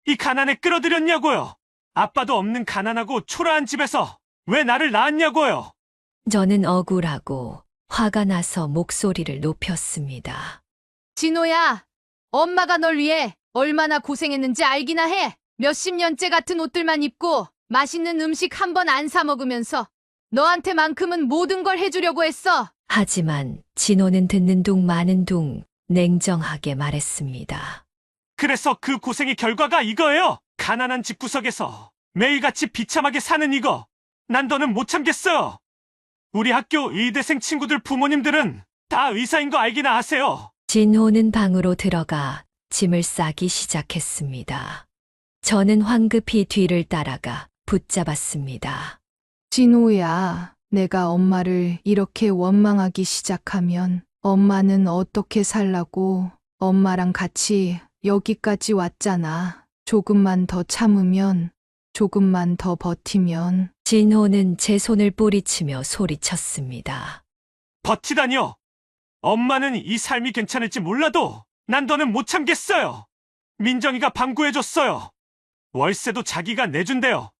이 가난에 끌어들였냐고요? 아빠도 없는 가난하고 초라한 집에서 왜 나를 낳았냐고요? 저는 억울하고 화가 나서 목소리를 높였습니다. 진호야, 엄마가 널 위해 얼마나 고생했는지 알기나 해. 몇십 년째 같은 옷들만 입고 맛있는 음식 한 번 안 사 먹으면서 너한테만큼은 모든 걸 해주려고 했어. 하지만 진호는 듣는 둥 마는 둥 냉정하게 말했습니다. 그래서 그 고생의 결과가 이거예요. 가난한 집구석에서 매일같이 비참하게 사는 이거. 난 더는 못 참겠어요. 우리 학교 의대생 친구들 부모님들은 다 의사인 거 알기나 하세요. 진호는 방으로 들어가 짐을 싸기 시작했습니다. 저는 황급히 뒤를 따라가 붙잡았습니다. 진호야, 내가 엄마를 이렇게 원망하기 시작하면 엄마는 어떻게 살라고? 엄마랑 같이 여기까지 왔잖아. 조금만 더 참으면, 조금만 더 버티면. 진호는 제 손을 뿌리치며 소리쳤습니다. 버티다니요. 엄마는 이 삶이 괜찮을지 몰라도 난 더는 못 참겠어요. 민정이가 방구해줬어요. 월세도 자기가 내준대요.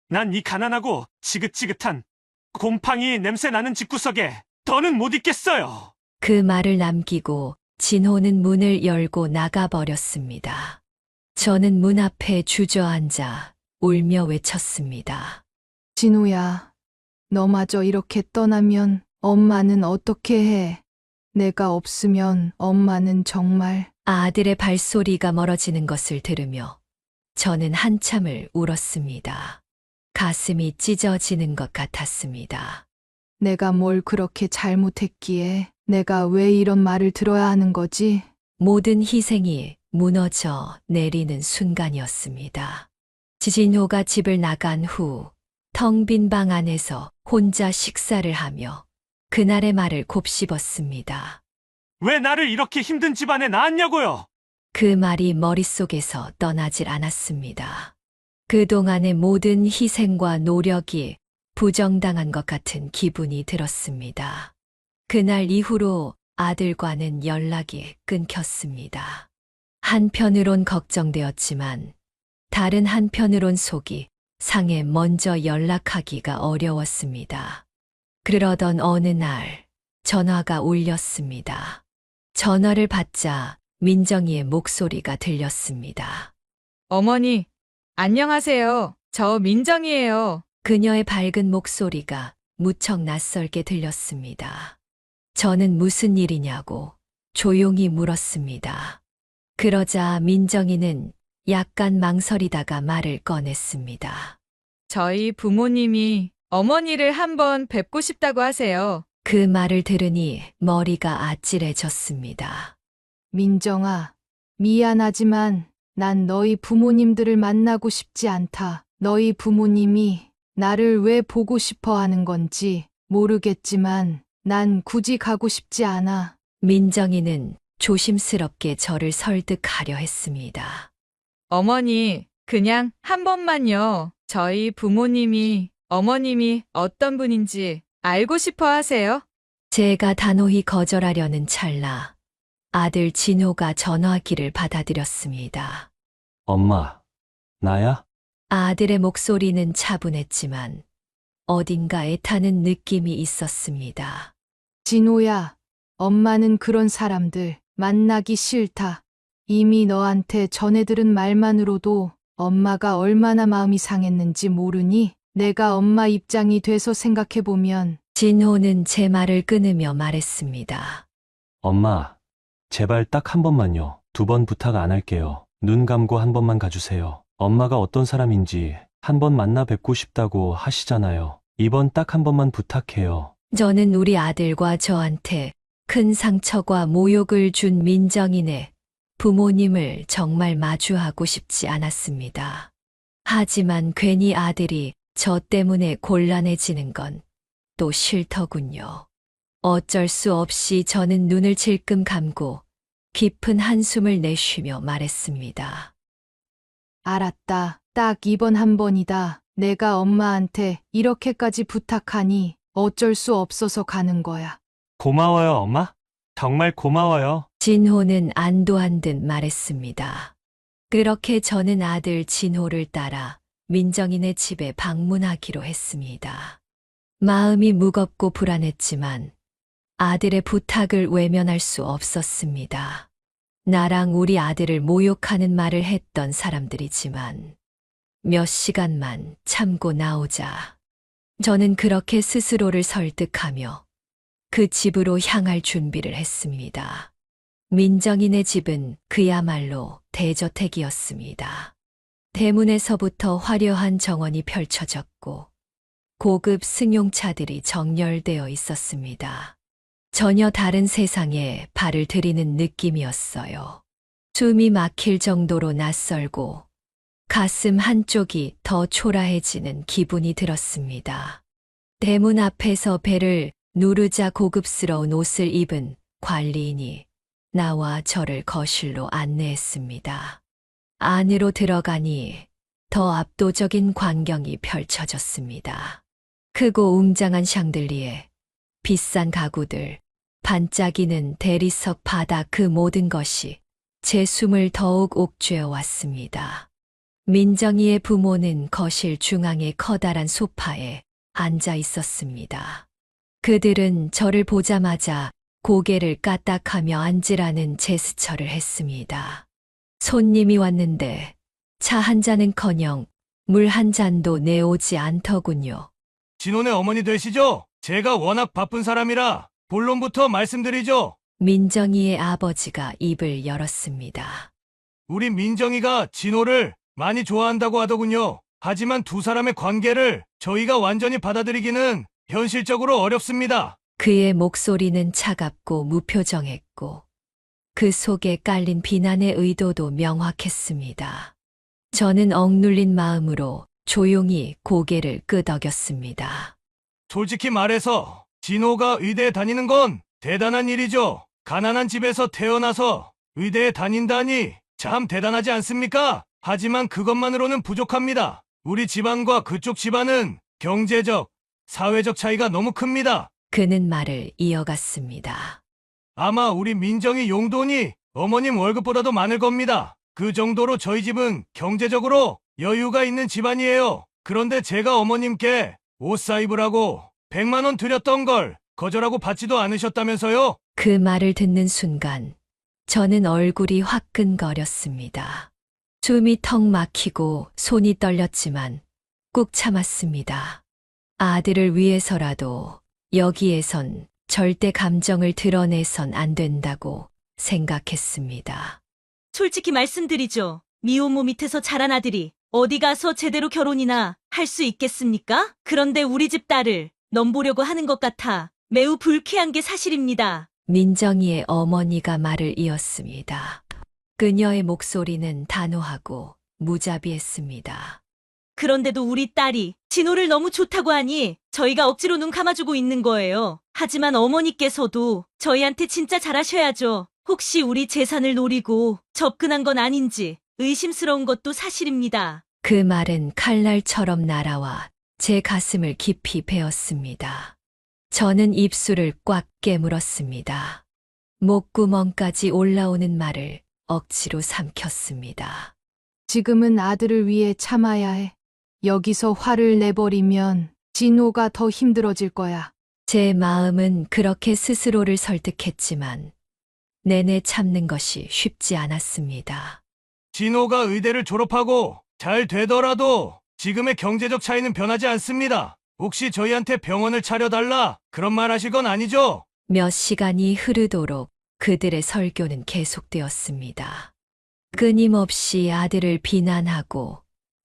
난 이 가난하고 지긋지긋한 곰팡이 냄새 나는 집구석에 더는 못 있겠어요. 그 말을 남기고 진호는 문을 열고 나가버렸습니다. 저는 문 앞에 주저앉아 울며 외쳤습니다. 진호야, 너마저 이렇게 떠나면 엄마는 어떻게 해? 내가 없으면 엄마는 정말. 아들의 발소리가 멀어지는 것을 들으며 저는 한참을 울었습니다. 가슴이 찢어지는 것 같았습니다. 내가 뭘 그렇게 잘못했기에 내가 왜 이런 말을 들어야 하는 거지? 모든 희생이 무너져 내리는 순간이었습니다. 진호가 집을 나간 후 텅 빈 방 안에서 혼자 식사를 하며 그날의 말을 곱씹었습니다. 왜 나를 이렇게 힘든 집안에 낳았냐고요? 그 말이 머릿속에서 떠나질 않았습니다. 그동안의 모든 희생과 노력이 부정당한 것 같은 기분이 들었습니다. 그날 이후로 아들과는 연락이 끊겼습니다. 한편으론 걱정되었지만 다른 한편으론 속이 상해 먼저 연락하기가 어려웠습니다. 그러던 어느 날 전화가 울렸습니다. 전화를 받자 민정이의 목소리가 들렸습니다. 어머니, 안녕하세요. 저 민정이에요. 그녀의 밝은 목소리가 무척 낯설게 들렸습니다. 저는 무슨 일이냐고 조용히 물었습니다. 그러자 민정이는 약간 망설이다가 말을 꺼냈습니다. 저희 부모님이 어머니를 한번 뵙고 싶다고 하세요. 그 말을 들으니 머리가 아찔해졌습니다. 민정아, 미안하지만 난 너희 부모님들을 만나고 싶지 않다. 너희 부모님이 나를 왜 보고 싶어 하는 건지 모르겠지만 난 굳이 가고 싶지 않아. 민정이는 조심스럽게 저를 설득하려 했습니다. 어머니, 그냥 한 번만요. 저희 부모님이 어머님이 어떤 분인지 알고 싶어 하세요. 제가 단호히 거절하려는 찰나 아들 진호가 전화기를 받아들였습니다. 엄마, 나야? 아들의 목소리는 차분했지만 어딘가 애타는 느낌이 있었습니다. 진호야, 엄마는 그런 사람들 만나기 싫다. 이미 너한테 전해들은 말만으로도 엄마가 얼마나 마음이 상했는지 모르니? 내가 엄마 입장이 돼서 생각해보면. 진호는 제 말을 끊으며 말했습니다. 엄마, 제발 딱 한 번만요. 2번 부탁 안 할게요. 눈 감고 한 번만 가주세요. 엄마가 어떤 사람인지 한 번 만나 뵙고 싶다고 하시잖아요. 이번 딱 한 번만 부탁해요. 저는 우리 아들과 저한테 큰 상처와 모욕을 준 민정인의 부모님을 정말 마주하고 싶지 않았습니다. 하지만 괜히 아들이 저 때문에 곤란해지는 건 또 싫더군요. 어쩔 수 없이 저는 눈을 질끔 감고 깊은 한숨을 내쉬며 말했습니다. 알았다. 딱 이번 한 번이다. 내가 엄마한테 이렇게까지 부탁하니 어쩔 수 없어서 가는 거야. 고마워요, 엄마. 정말 고마워요. 진호는 안도한 듯 말했습니다. 그렇게 저는 아들 진호를 따라 민정인의 집에 방문하기로 했습니다. 마음이 무겁고 불안했지만 아들의 부탁을 외면할 수 없었습니다. 나랑 우리 아들을 모욕하는 말을 했던 사람들이지만 몇 시간만 참고 나오자. 저는 그렇게 스스로를 설득하며 그 집으로 향할 준비를 했습니다. 민정인의 집은 그야말로 대저택이었습니다. 대문에서부터 화려한 정원이 펼쳐졌고 고급 승용차들이 정렬되어 있었습니다. 전혀 다른 세상에 발을 들이는 느낌이었어요. 숨이 막힐 정도로 낯설고 가슴 한쪽이 더 초라해지는 기분이 들었습니다. 대문 앞에서 배를 누르자 고급스러운 옷을 입은 관리인이 나와 저를 거실로 안내했습니다. 안으로 들어가니 더 압도적인 광경이 펼쳐졌습니다. 크고 웅장한 샹들리에, 비싼 가구들, 반짝이는 대리석 바닥 그 모든 것이 제 숨을 더욱 옥죄어 왔습니다. 민정이의 부모는 거실 중앙의 커다란 소파에 앉아 있었습니다. 그들은 저를 보자마자 고개를 까딱하며 앉으라는 제스처를 했습니다. 손님이 왔는데 차 한 잔은커녕 물 한 잔도 내오지 않더군요. 진호네 어머니 되시죠? 제가 워낙 바쁜 사람이라 본론부터 말씀드리죠. 민정이의 아버지가 입을 열었습니다. 우리 민정이가 진호를 많이 좋아한다고 하더군요. 하지만 두 사람의 관계를 저희가 완전히 받아들이기는 현실적으로 어렵습니다. 그의 목소리는 차갑고 무표정했고 그 속에 깔린 비난의 의도도 명확했습니다. 저는 억눌린 마음으로 조용히 고개를 끄덕였습니다. 솔직히 말해서 진호가 의대에 다니는 건 대단한 일이죠. 가난한 집에서 태어나서 의대에 다닌다니 참 대단하지 않습니까? 하지만 그것만으로는 부족합니다. 우리 집안과 그쪽 집안은 경제적, 사회적 차이가 너무 큽니다. 그는 말을 이어갔습니다. 아마 우리 민정이 용돈이 어머님 월급보다도 많을 겁니다. 그 정도로 저희 집은 경제적으로 여유가 있는 집안이에요. 그런데 제가 어머님께 옷 사 입으라고 100만 원 드렸던 걸 거절하고 받지도 않으셨다면서요? 그 말을 듣는 순간 저는 얼굴이 화끈거렸습니다. 숨이 턱 막히고 손이 떨렸지만 꾹 참았습니다. 아들을 위해서라도 여기에선 절대 감정을 드러내선 안 된다고 생각했습니다. 솔직히 말씀드리죠. 미혼모 밑에서 자란 아들이 어디 가서 제대로 결혼이나 할 수 있겠습니까? 그런데 우리 집 딸을 넘보려고 하는 것 같아 매우 불쾌한 게 사실입니다. 민정이의 어머니가 말을 이었습니다. 그녀의 목소리는 단호하고 무자비했습니다. 그런데도 우리 딸이 진호를 너무 좋다고 하니 저희가 억지로 눈 감아주고 있는 거예요. 하지만 어머니께서도 저희한테 진짜 잘하셔야죠. 혹시 우리 재산을 노리고 접근한 건 아닌지 의심스러운 것도 사실입니다. 그 말은 칼날처럼 날아와 제 가슴을 깊이 베었습니다. 저는 입술을 꽉 깨물었습니다. 목구멍까지 올라오는 말을 억지로 삼켰습니다. 지금은 아들을 위해 참아야 해. 여기서 화를 내버리면 진호가 더 힘들어질 거야. 제 마음은 그렇게 스스로를 설득했지만 내내 참는 것이 쉽지 않았습니다. 진호가 의대를 졸업하고 잘 되더라도 지금의 경제적 차이는 변하지 않습니다. 혹시 저희한테 병원을 차려달라 그런 말 하실 건 아니죠? 몇 시간이 흐르도록 그들의 설교는 계속되었습니다. 끊임없이 아들을 비난하고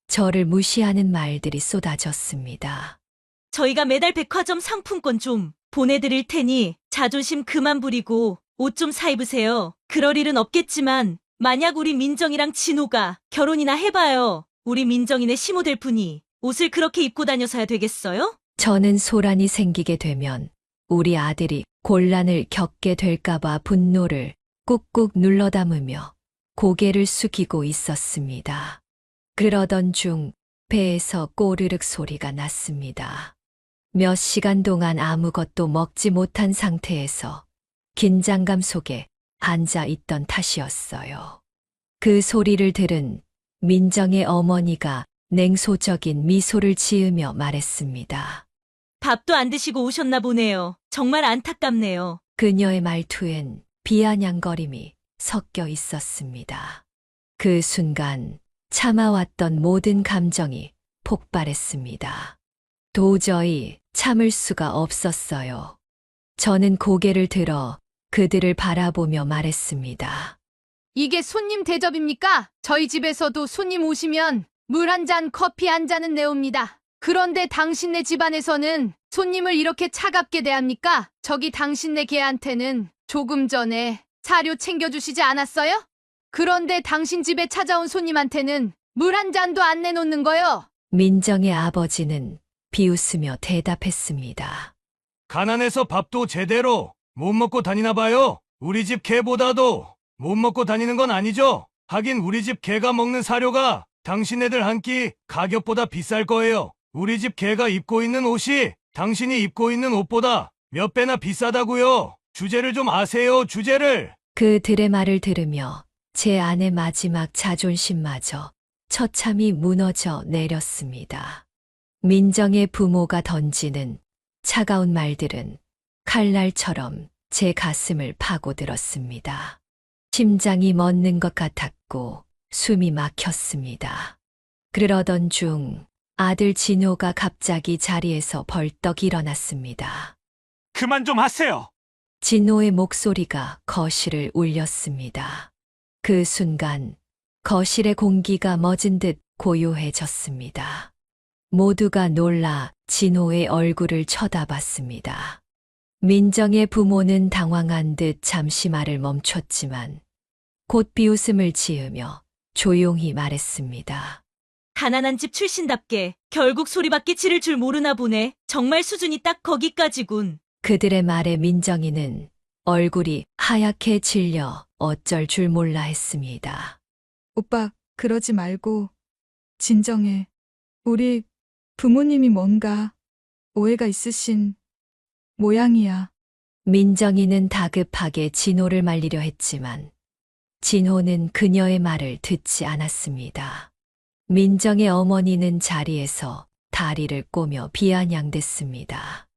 저를 무시하는 말들이 쏟아졌습니다. 저희가 매달 백화점 상품권 좀 보내드릴 테니 자존심 그만 부리고 옷 좀 사 입으세요. 그럴 일은 없겠지만 만약 우리 민정이랑 진호가 결혼이나 해봐요. 우리 민정이네 시모될 분이 옷을 그렇게 입고 다녀서야 되겠어요? 저는 소란이 생기게 되면 우리 아들이 곤란을 겪게 될까봐 분노를 꾹꾹 눌러 담으며 고개를 숙이고 있었습니다. 그러던 중 배에서 꼬르륵 소리가 났습니다. 몇 시간 동안 아무것도 먹지 못한 상태에서 긴장감 속에 앉아 있던 탓이었어요. 그 소리를 들은 민정의 어머니가 냉소적인 미소를 지으며 말했습니다. 밥도 안 드시고 오셨나 보네요. 정말 안타깝네요. 그녀의 말투엔 비아냥거림이 섞여 있었습니다. 그 순간 참아왔던 모든 감정이 폭발했습니다. 도저히 참을 수가 없었어요. 저는 고개를 들어 그들을 바라보며 말했습니다. 이게 손님 대접입니까? 저희 집에서도 손님 오시면 물 한 잔, 커피 한 잔은 내옵니다. 그런데 당신네 집안에서는 손님을 이렇게 차갑게 대합니까? 저기 당신네 개한테는 조금 전에 사료 챙겨주시지 않았어요? 그런데 당신 집에 찾아온 손님한테는 물 한 잔도 안 내놓는 거요. 민정의 아버지는 비웃으며 대답했습니다. 가난해서 밥도 제대로 못 먹고 다니나 봐요. 우리 집 개보다도 못 먹고 다니는 건 아니죠? 하긴 우리 집 개가 먹는 사료가 당신네들 한 끼 가격보다 비쌀 거예요. 우리 집 개가 입고 있는 옷이 당신이 입고 있는 옷보다 몇 배나 비싸다고요. 주제를 좀 아세요, 주제를. 그들의 말을 들으며 제 아내 마지막 자존심마저 처참히 무너져 내렸습니다. 민정의 부모가 던지는 차가운 말들은 칼날처럼 제 가슴을 파고들었습니다. 심장이 멎는 것 같았고 숨이 막혔습니다. 그러던 중 아들 진호가 갑자기 자리에서 벌떡 일어났습니다. 그만 좀 하세요. 진호의 목소리가 거실을 울렸습니다. 그 순간 거실의 공기가 멎은 듯 고요해졌습니다. 모두가 놀라 진호의 얼굴을 쳐다봤습니다. 민정의 부모는 당황한 듯 잠시 말을 멈췄지만 곧 비웃음을 지으며 조용히 말했습니다. 가난한 집 출신답게 결국 소리밖에 지를 줄 모르나 보네. 정말 수준이 딱 거기까지군. 그들의 말에 민정이는 얼굴이 하얗게 질려 어쩔 줄 몰라 했습니다. 오빠, 그러지 말고 진정해. 우리 부모님이 뭔가 오해가 있으신 모양이야. 민정이는 다급하게 진호를 말리려 했지만 진호는 그녀의 말을 듣지 않았습니다. 민정의 어머니는 자리에서 다리를 꼬며 비아냥댔습니다.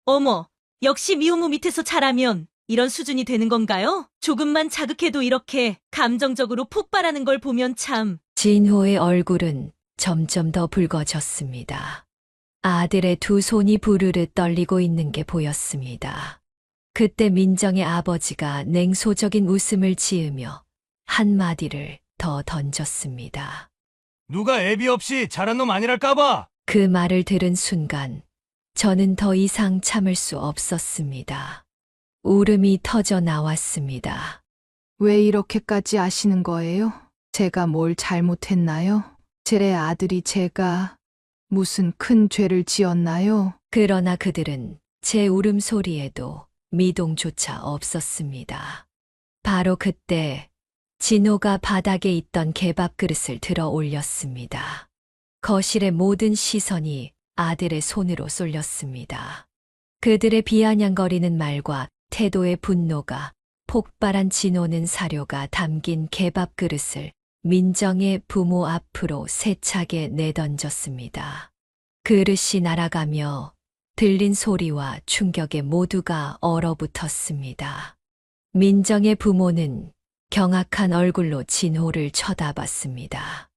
어머, 역시 미혼모 밑에서 자라면 이런 수준이 되는 건가요? 조금만 자극해도 이렇게 감정적으로 폭발하는 걸 보면 참. 진호의 얼굴은 점점 더 붉어졌습니다. 아들의 두 손이 부르르 떨리고 있는 게 보였습니다. 그때 민정의 아버지가 냉소적인 웃음을 지으며 한마디를 더 던졌습니다. 누가 애비 없이 자란 놈 아니랄까봐. 그 말을 들은 순간 저는 더 이상 참을 수 없었습니다. 울음이 터져 나왔습니다. 왜 이렇게까지 아시는 거예요? 제가 뭘 잘못했나요? 제 아들이 제가 무슨 큰 죄를 지었나요? 그러나 그들은 제 울음소리에도 미동조차 없었습니다. 바로 그때 진호가 바닥에 있던 개밥 그릇을 들어 올렸습니다. 거실의 모든 시선이 아들의 손으로 쏠렸습니다. 그들의 비아냥거리는 말과 태도의 분노가 폭발한 진호는 사료가 담긴 개밥 그릇을 민정의 부모 앞으로 세차게 내던졌습니다. 그릇이 날아가며 들린 소리와 충격에 모두가 얼어붙었습니다. 민정의 부모는 경악한 얼굴로 진호를 쳐다봤습니다.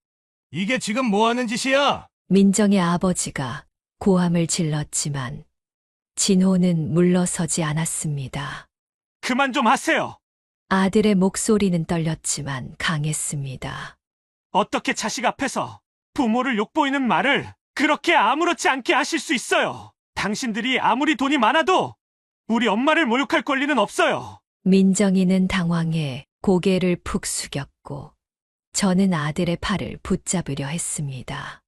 이게 지금 뭐 하는 짓이야? 민정의 아버지가 고함을 질렀지만 진호는 물러서지 않았습니다. 그만 좀 하세요. 아들의 목소리는 떨렸지만 강했습니다. 어떻게 자식 앞에서 부모를 욕보이는 말을 그렇게 아무렇지 않게 하실 수 있어요? 당신들이 아무리 돈이 많아도 우리 엄마를 모욕할 권리는 없어요. 민정이는 당황해 고개를 푹 숙였고 저는 아들의 팔을 붙잡으려 했습니다.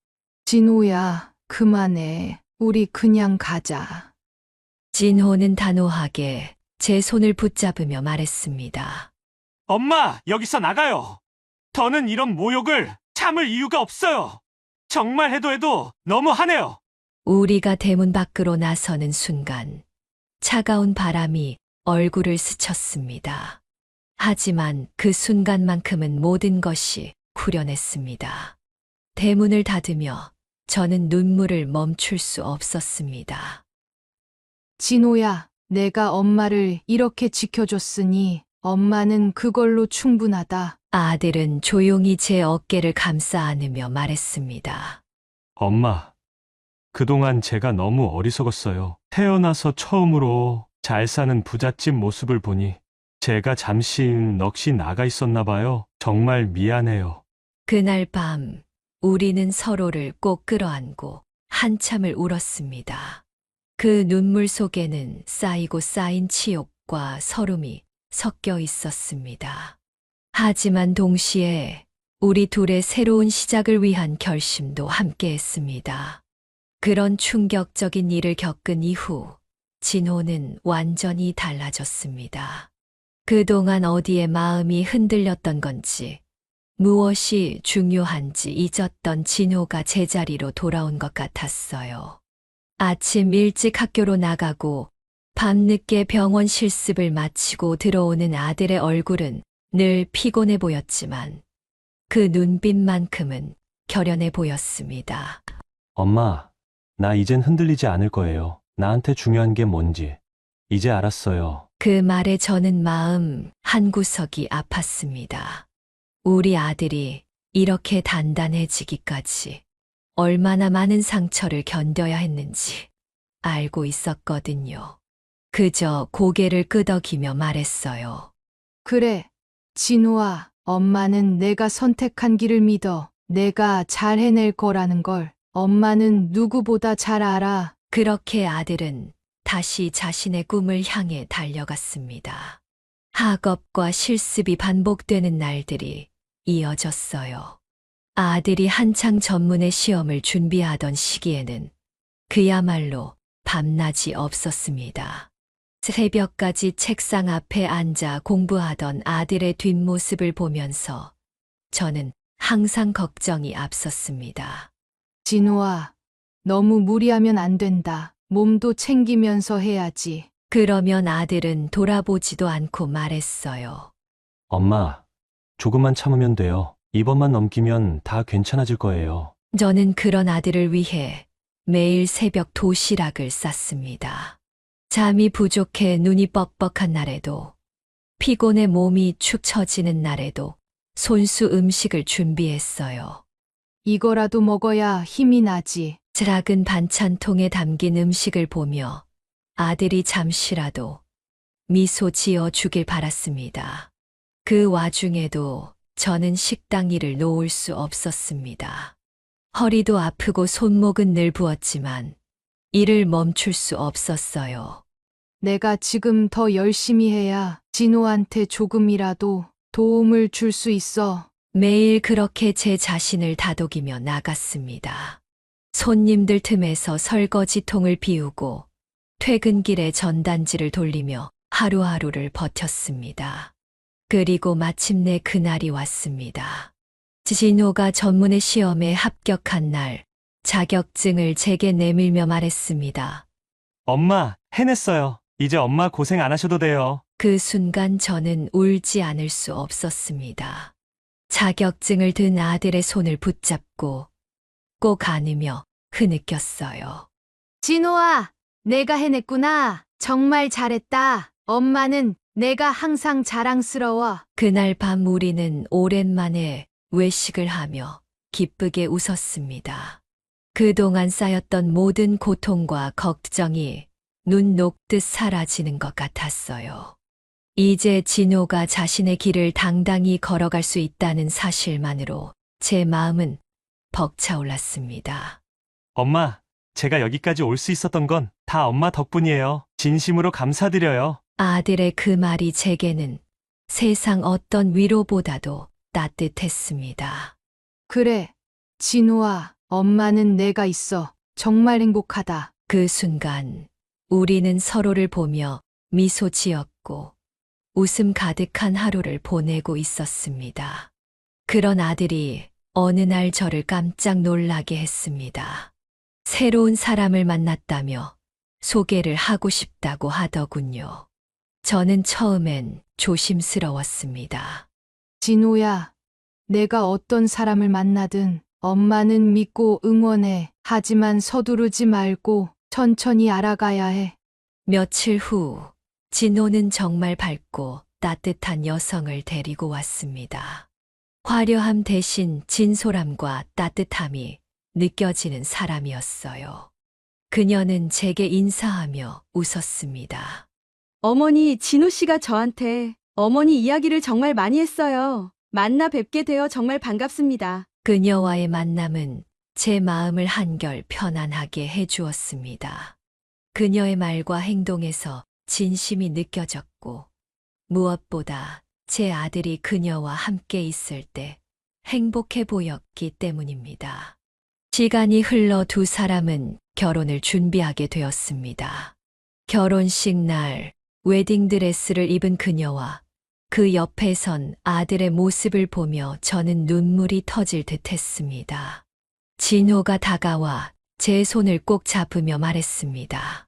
진호야, 그만해. 우리 그냥 가자. 진호는 단호하게 제 손을 붙잡으며 말했습니다. 엄마, 여기서 나가요. 더는 이런 모욕을 참을 이유가 없어요. 정말 해도 너무하네요. 우리가 대문 밖으로 나서는 순간 차가운 바람이 얼굴을 스쳤습니다. 하지만 그 순간만큼은 모든 것이 후련했습니다. 대문을 닫으며 저는 눈물을 멈출 수 없었습니다. 진호야, 내가 엄마를 이렇게 지켜줬으니 엄마는 그걸로 충분하다. 아들은 조용히 제 어깨를 감싸 안으며 말했습니다. 엄마, 그동안 제가 너무 어리석었어요. 태어나서 처음으로 잘 사는 부잣집 모습을 보니 제가 잠시 넋이 나가 있었나 봐요. 정말 미안해요. 그날 밤 우리는 서로를 꼭 끌어안고 한참을 울었습니다. 그 눈물 속에는 쌓이고 쌓인 치욕과 서름이 섞여 있었습니다. 하지만 동시에 우리 둘의 새로운 시작을 위한 결심도 함께했습니다. 그런 충격적인 일을 겪은 이후 진호는 완전히 달라졌습니다. 그동안 어디에 마음이 흔들렸던 건지 무엇이 중요한지 잊었던 진호가 제자리로 돌아온 것 같았어요. 아침 일찍 학교로 나가고 밤늦게 병원 실습을 마치고 들어오는 아들의 얼굴은 늘 피곤해 보였지만 그 눈빛만큼은 결연해 보였습니다. 엄마, 나 이젠 흔들리지 않을 거예요. 나한테 중요한 게 뭔지 이제 알았어요. 그 말에 저는 마음 한구석이 아팠습니다. 우리 아들이 이렇게 단단해지기까지 얼마나 많은 상처를 견뎌야 했는지 알고 있었거든요. 그저 고개를 끄덕이며 말했어요. 그래, 진호아, 엄마는 내가 선택한 길을 믿어. 내가 잘 해낼 거라는 걸 엄마는 누구보다 잘 알아. 그렇게 아들은 다시 자신의 꿈을 향해 달려갔습니다. 학업과 실습이 반복되는 날들이 이어졌어요. 아들이 한창 전문의 시험을 준비하던 시기에는 그야말로 밤낮이 없었습니다. 새벽까지 책상 앞에 앉아 공부하던 아들의 뒷모습을 보면서 저는 항상 걱정이 앞섰습니다. 진호아, 너무 무리하면 안 된다. 몸도 챙기면서 해야지. 그러면 아들은 돌아보지도 않고 말했어요. 엄마, 조금만 참으면 돼요. 이번만 넘기면 다 괜찮아질 거예요. 저는 그런 아들을 위해 매일 새벽 도시락을 쌌습니다. 잠이 부족해 눈이 뻑뻑한 날에도, 피곤해 몸이 축 처지는 날에도 손수 음식을 준비했어요. 이거라도 먹어야 힘이 나지. 작은 반찬통에 담긴 음식을 보며 아들이 잠시라도 미소 지어 주길 바랐습니다. 그 와중에도 저는 식당 일을 놓을 수 없었습니다. 허리도 아프고 손목은 늘 부었지만 일을 멈출 수 없었어요. 내가 지금 더 열심히 해야 진호한테 조금이라도 도움을 줄 수 있어. 매일 그렇게 제 자신을 다독이며 나갔습니다. 손님들 틈에서 설거지통을 비우고 퇴근길에 전단지를 돌리며 하루하루를 버텼습니다. 그리고 마침내 그날이 왔습니다. 진호가 전문의 시험에 합격한 날, 자격증을 제게 내밀며 말했습니다. 엄마, 해냈어요. 이제 엄마 고생 안 하셔도 돼요. 그 순간 저는 울지 않을 수 없었습니다. 자격증을 든 아들의 손을 붙잡고 꼭 안으며 흐느꼈어요. 진호아, 내가 해냈구나. 정말 잘했다. 엄마는 내가 항상 자랑스러워. 그날 밤 우리는 오랜만에 외식을 하며 기쁘게 웃었습니다. 그동안 쌓였던 모든 고통과 걱정이 눈 녹듯 사라지는 것 같았어요. 이제 진호가 자신의 길을 당당히 걸어갈 수 있다는 사실만으로 제 마음은 벅차올랐습니다. 엄마, 제가 여기까지 올 수 있었던 건 다 엄마 덕분이에요. 진심으로 감사드려요. 아들의 그 말이 제게는 세상 어떤 위로보다도 따뜻했습니다. 그래, 진호아, 엄마는 내가 있어. 정말 행복하다. 그 순간 우리는 서로를 보며 미소 지었고 웃음 가득한 하루를 보내고 있었습니다. 그런 아들이 어느 날 저를 깜짝 놀라게 했습니다. 새로운 사람을 만났다며 소개를 하고 싶다고 하더군요. 저는 처음엔 조심스러웠습니다. 진호야, 내가 어떤 사람을 만나든 엄마는 믿고 응원해. 하지만 서두르지 말고 천천히 알아가야 해. 며칠 후 진호는 정말 밝고 따뜻한 여성을 데리고 왔습니다. 화려함 대신 진솔함과 따뜻함이 느껴지는 사람이었어요. 그녀는 제게 인사하며 웃었습니다. 어머니, 진호 씨가 저한테 어머니 이야기를 정말 많이 했어요. 만나 뵙게 되어 정말 반갑습니다. 그녀와의 만남은 제 마음을 한결 편안하게 해주었습니다. 그녀의 말과 행동에서 진심이 느껴졌고, 무엇보다 제 아들이 그녀와 함께 있을 때 행복해 보였기 때문입니다. 시간이 흘러 두 사람은 결혼을 준비하게 되었습니다. 결혼식 날 웨딩드레스를 입은 그녀와 그 옆에 선 아들의 모습을 보며 저는 눈물이 터질 듯 했습니다. 진호가 다가와 제 손을 꼭 잡으며 말했습니다.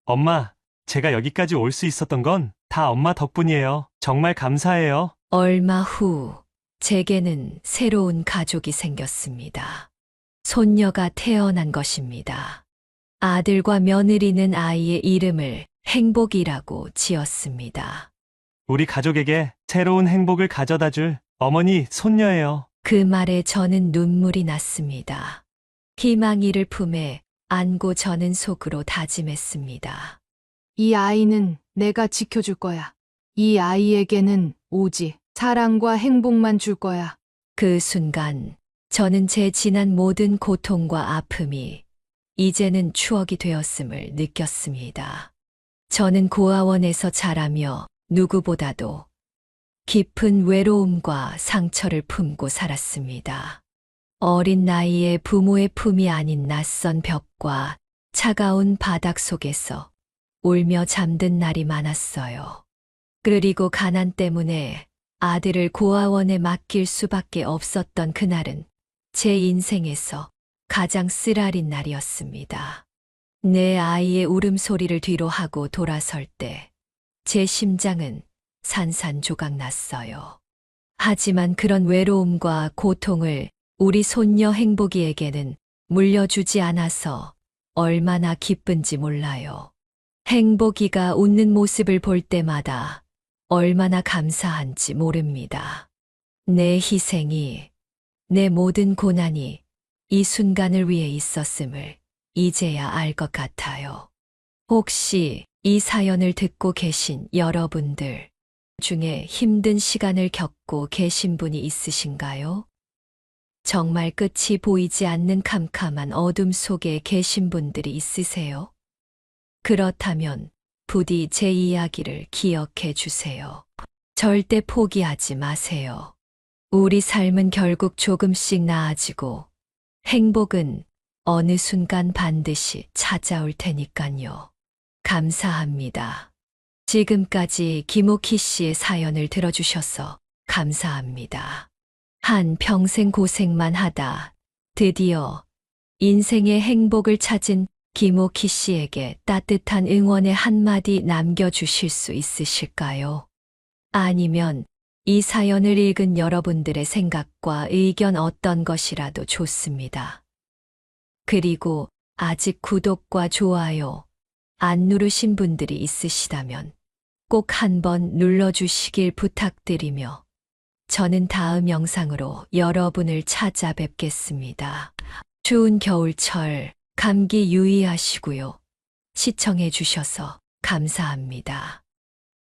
엄마, 제가 여기까지 올 수 있었던 건 다 엄마 덕분이에요. 정말 감사해요. 얼마 후 제게는 새로운 가족이 생겼습니다. 손녀가 태어난 것입니다. 아들과 며느리는 아이의 이름을 행복이라고 지었습니다. 우리 가족에게 새로운 행복을 가져다 줄 어머니 손녀예요. 그 말에 저는 눈물이 났습니다. 희망이를 품에 안고 저는 속으로 다짐했습니다. 이 아이는 내가 지켜줄 거야. 이 아이에게는 오직 사랑과 행복만 줄 거야. 그 순간 저는 제 지난 모든 고통과 아픔이 이제는 추억이 되었음을 느꼈습니다. 저는 고아원에서 자라며 누구보다도 깊은 외로움과 상처를 품고 살았습니다. 어린 나이에 부모의 품이 아닌 낯선 벽과 차가운 바닥 속에서 울며 잠든 날이 많았어요. 그리고 가난 때문에 아들을 고아원에 맡길 수밖에 없었던 그날은 제 인생에서 가장 쓰라린 날이었습니다. 내 아이의 울음소리를 뒤로 하고 돌아설 때 제 심장은 산산조각 났어요. 하지만 그런 외로움과 고통을 우리 손녀 행복이에게는 물려주지 않아서 얼마나 기쁜지 몰라요. 행복이가 웃는 모습을 볼 때마다 얼마나 감사한지 모릅니다. 내 희생이, 내 모든 고난이 이 순간을 위해 있었음을 이제야 알 것 같아요. 혹시 이 사연을 듣고 계신 여러분들 중에 힘든 시간을 겪고 계신 분이 있으신가요? 정말 끝이 보이지 않는 캄캄한 어둠 속에 계신 분들이 있으세요? 그렇다면 부디 제 이야기를 기억해 주세요. 절대 포기하지 마세요. 우리 삶은 결국 조금씩 나아지고 행복은 어느 순간 반드시 찾아올 테니깐요. 감사합니다. 지금까지 김옥희 씨의 사연을 들어주셔서 감사합니다. 한 평생 고생만 하다 드디어 인생의 행복을 찾은 김옥희 씨에게 따뜻한 응원의 한마디 남겨주실 수 있으실까요? 아니면 이 사연을 읽은 여러분들의 생각과 의견 어떤 것이라도 좋습니다. 그리고 아직 구독과 좋아요 안 누르신 분들이 있으시다면 꼭 한번 눌러주시길 부탁드리며 저는 다음 영상으로 여러분을 찾아뵙겠습니다. 추운 겨울철 감기 유의하시고요. 시청해 주셔서 감사합니다.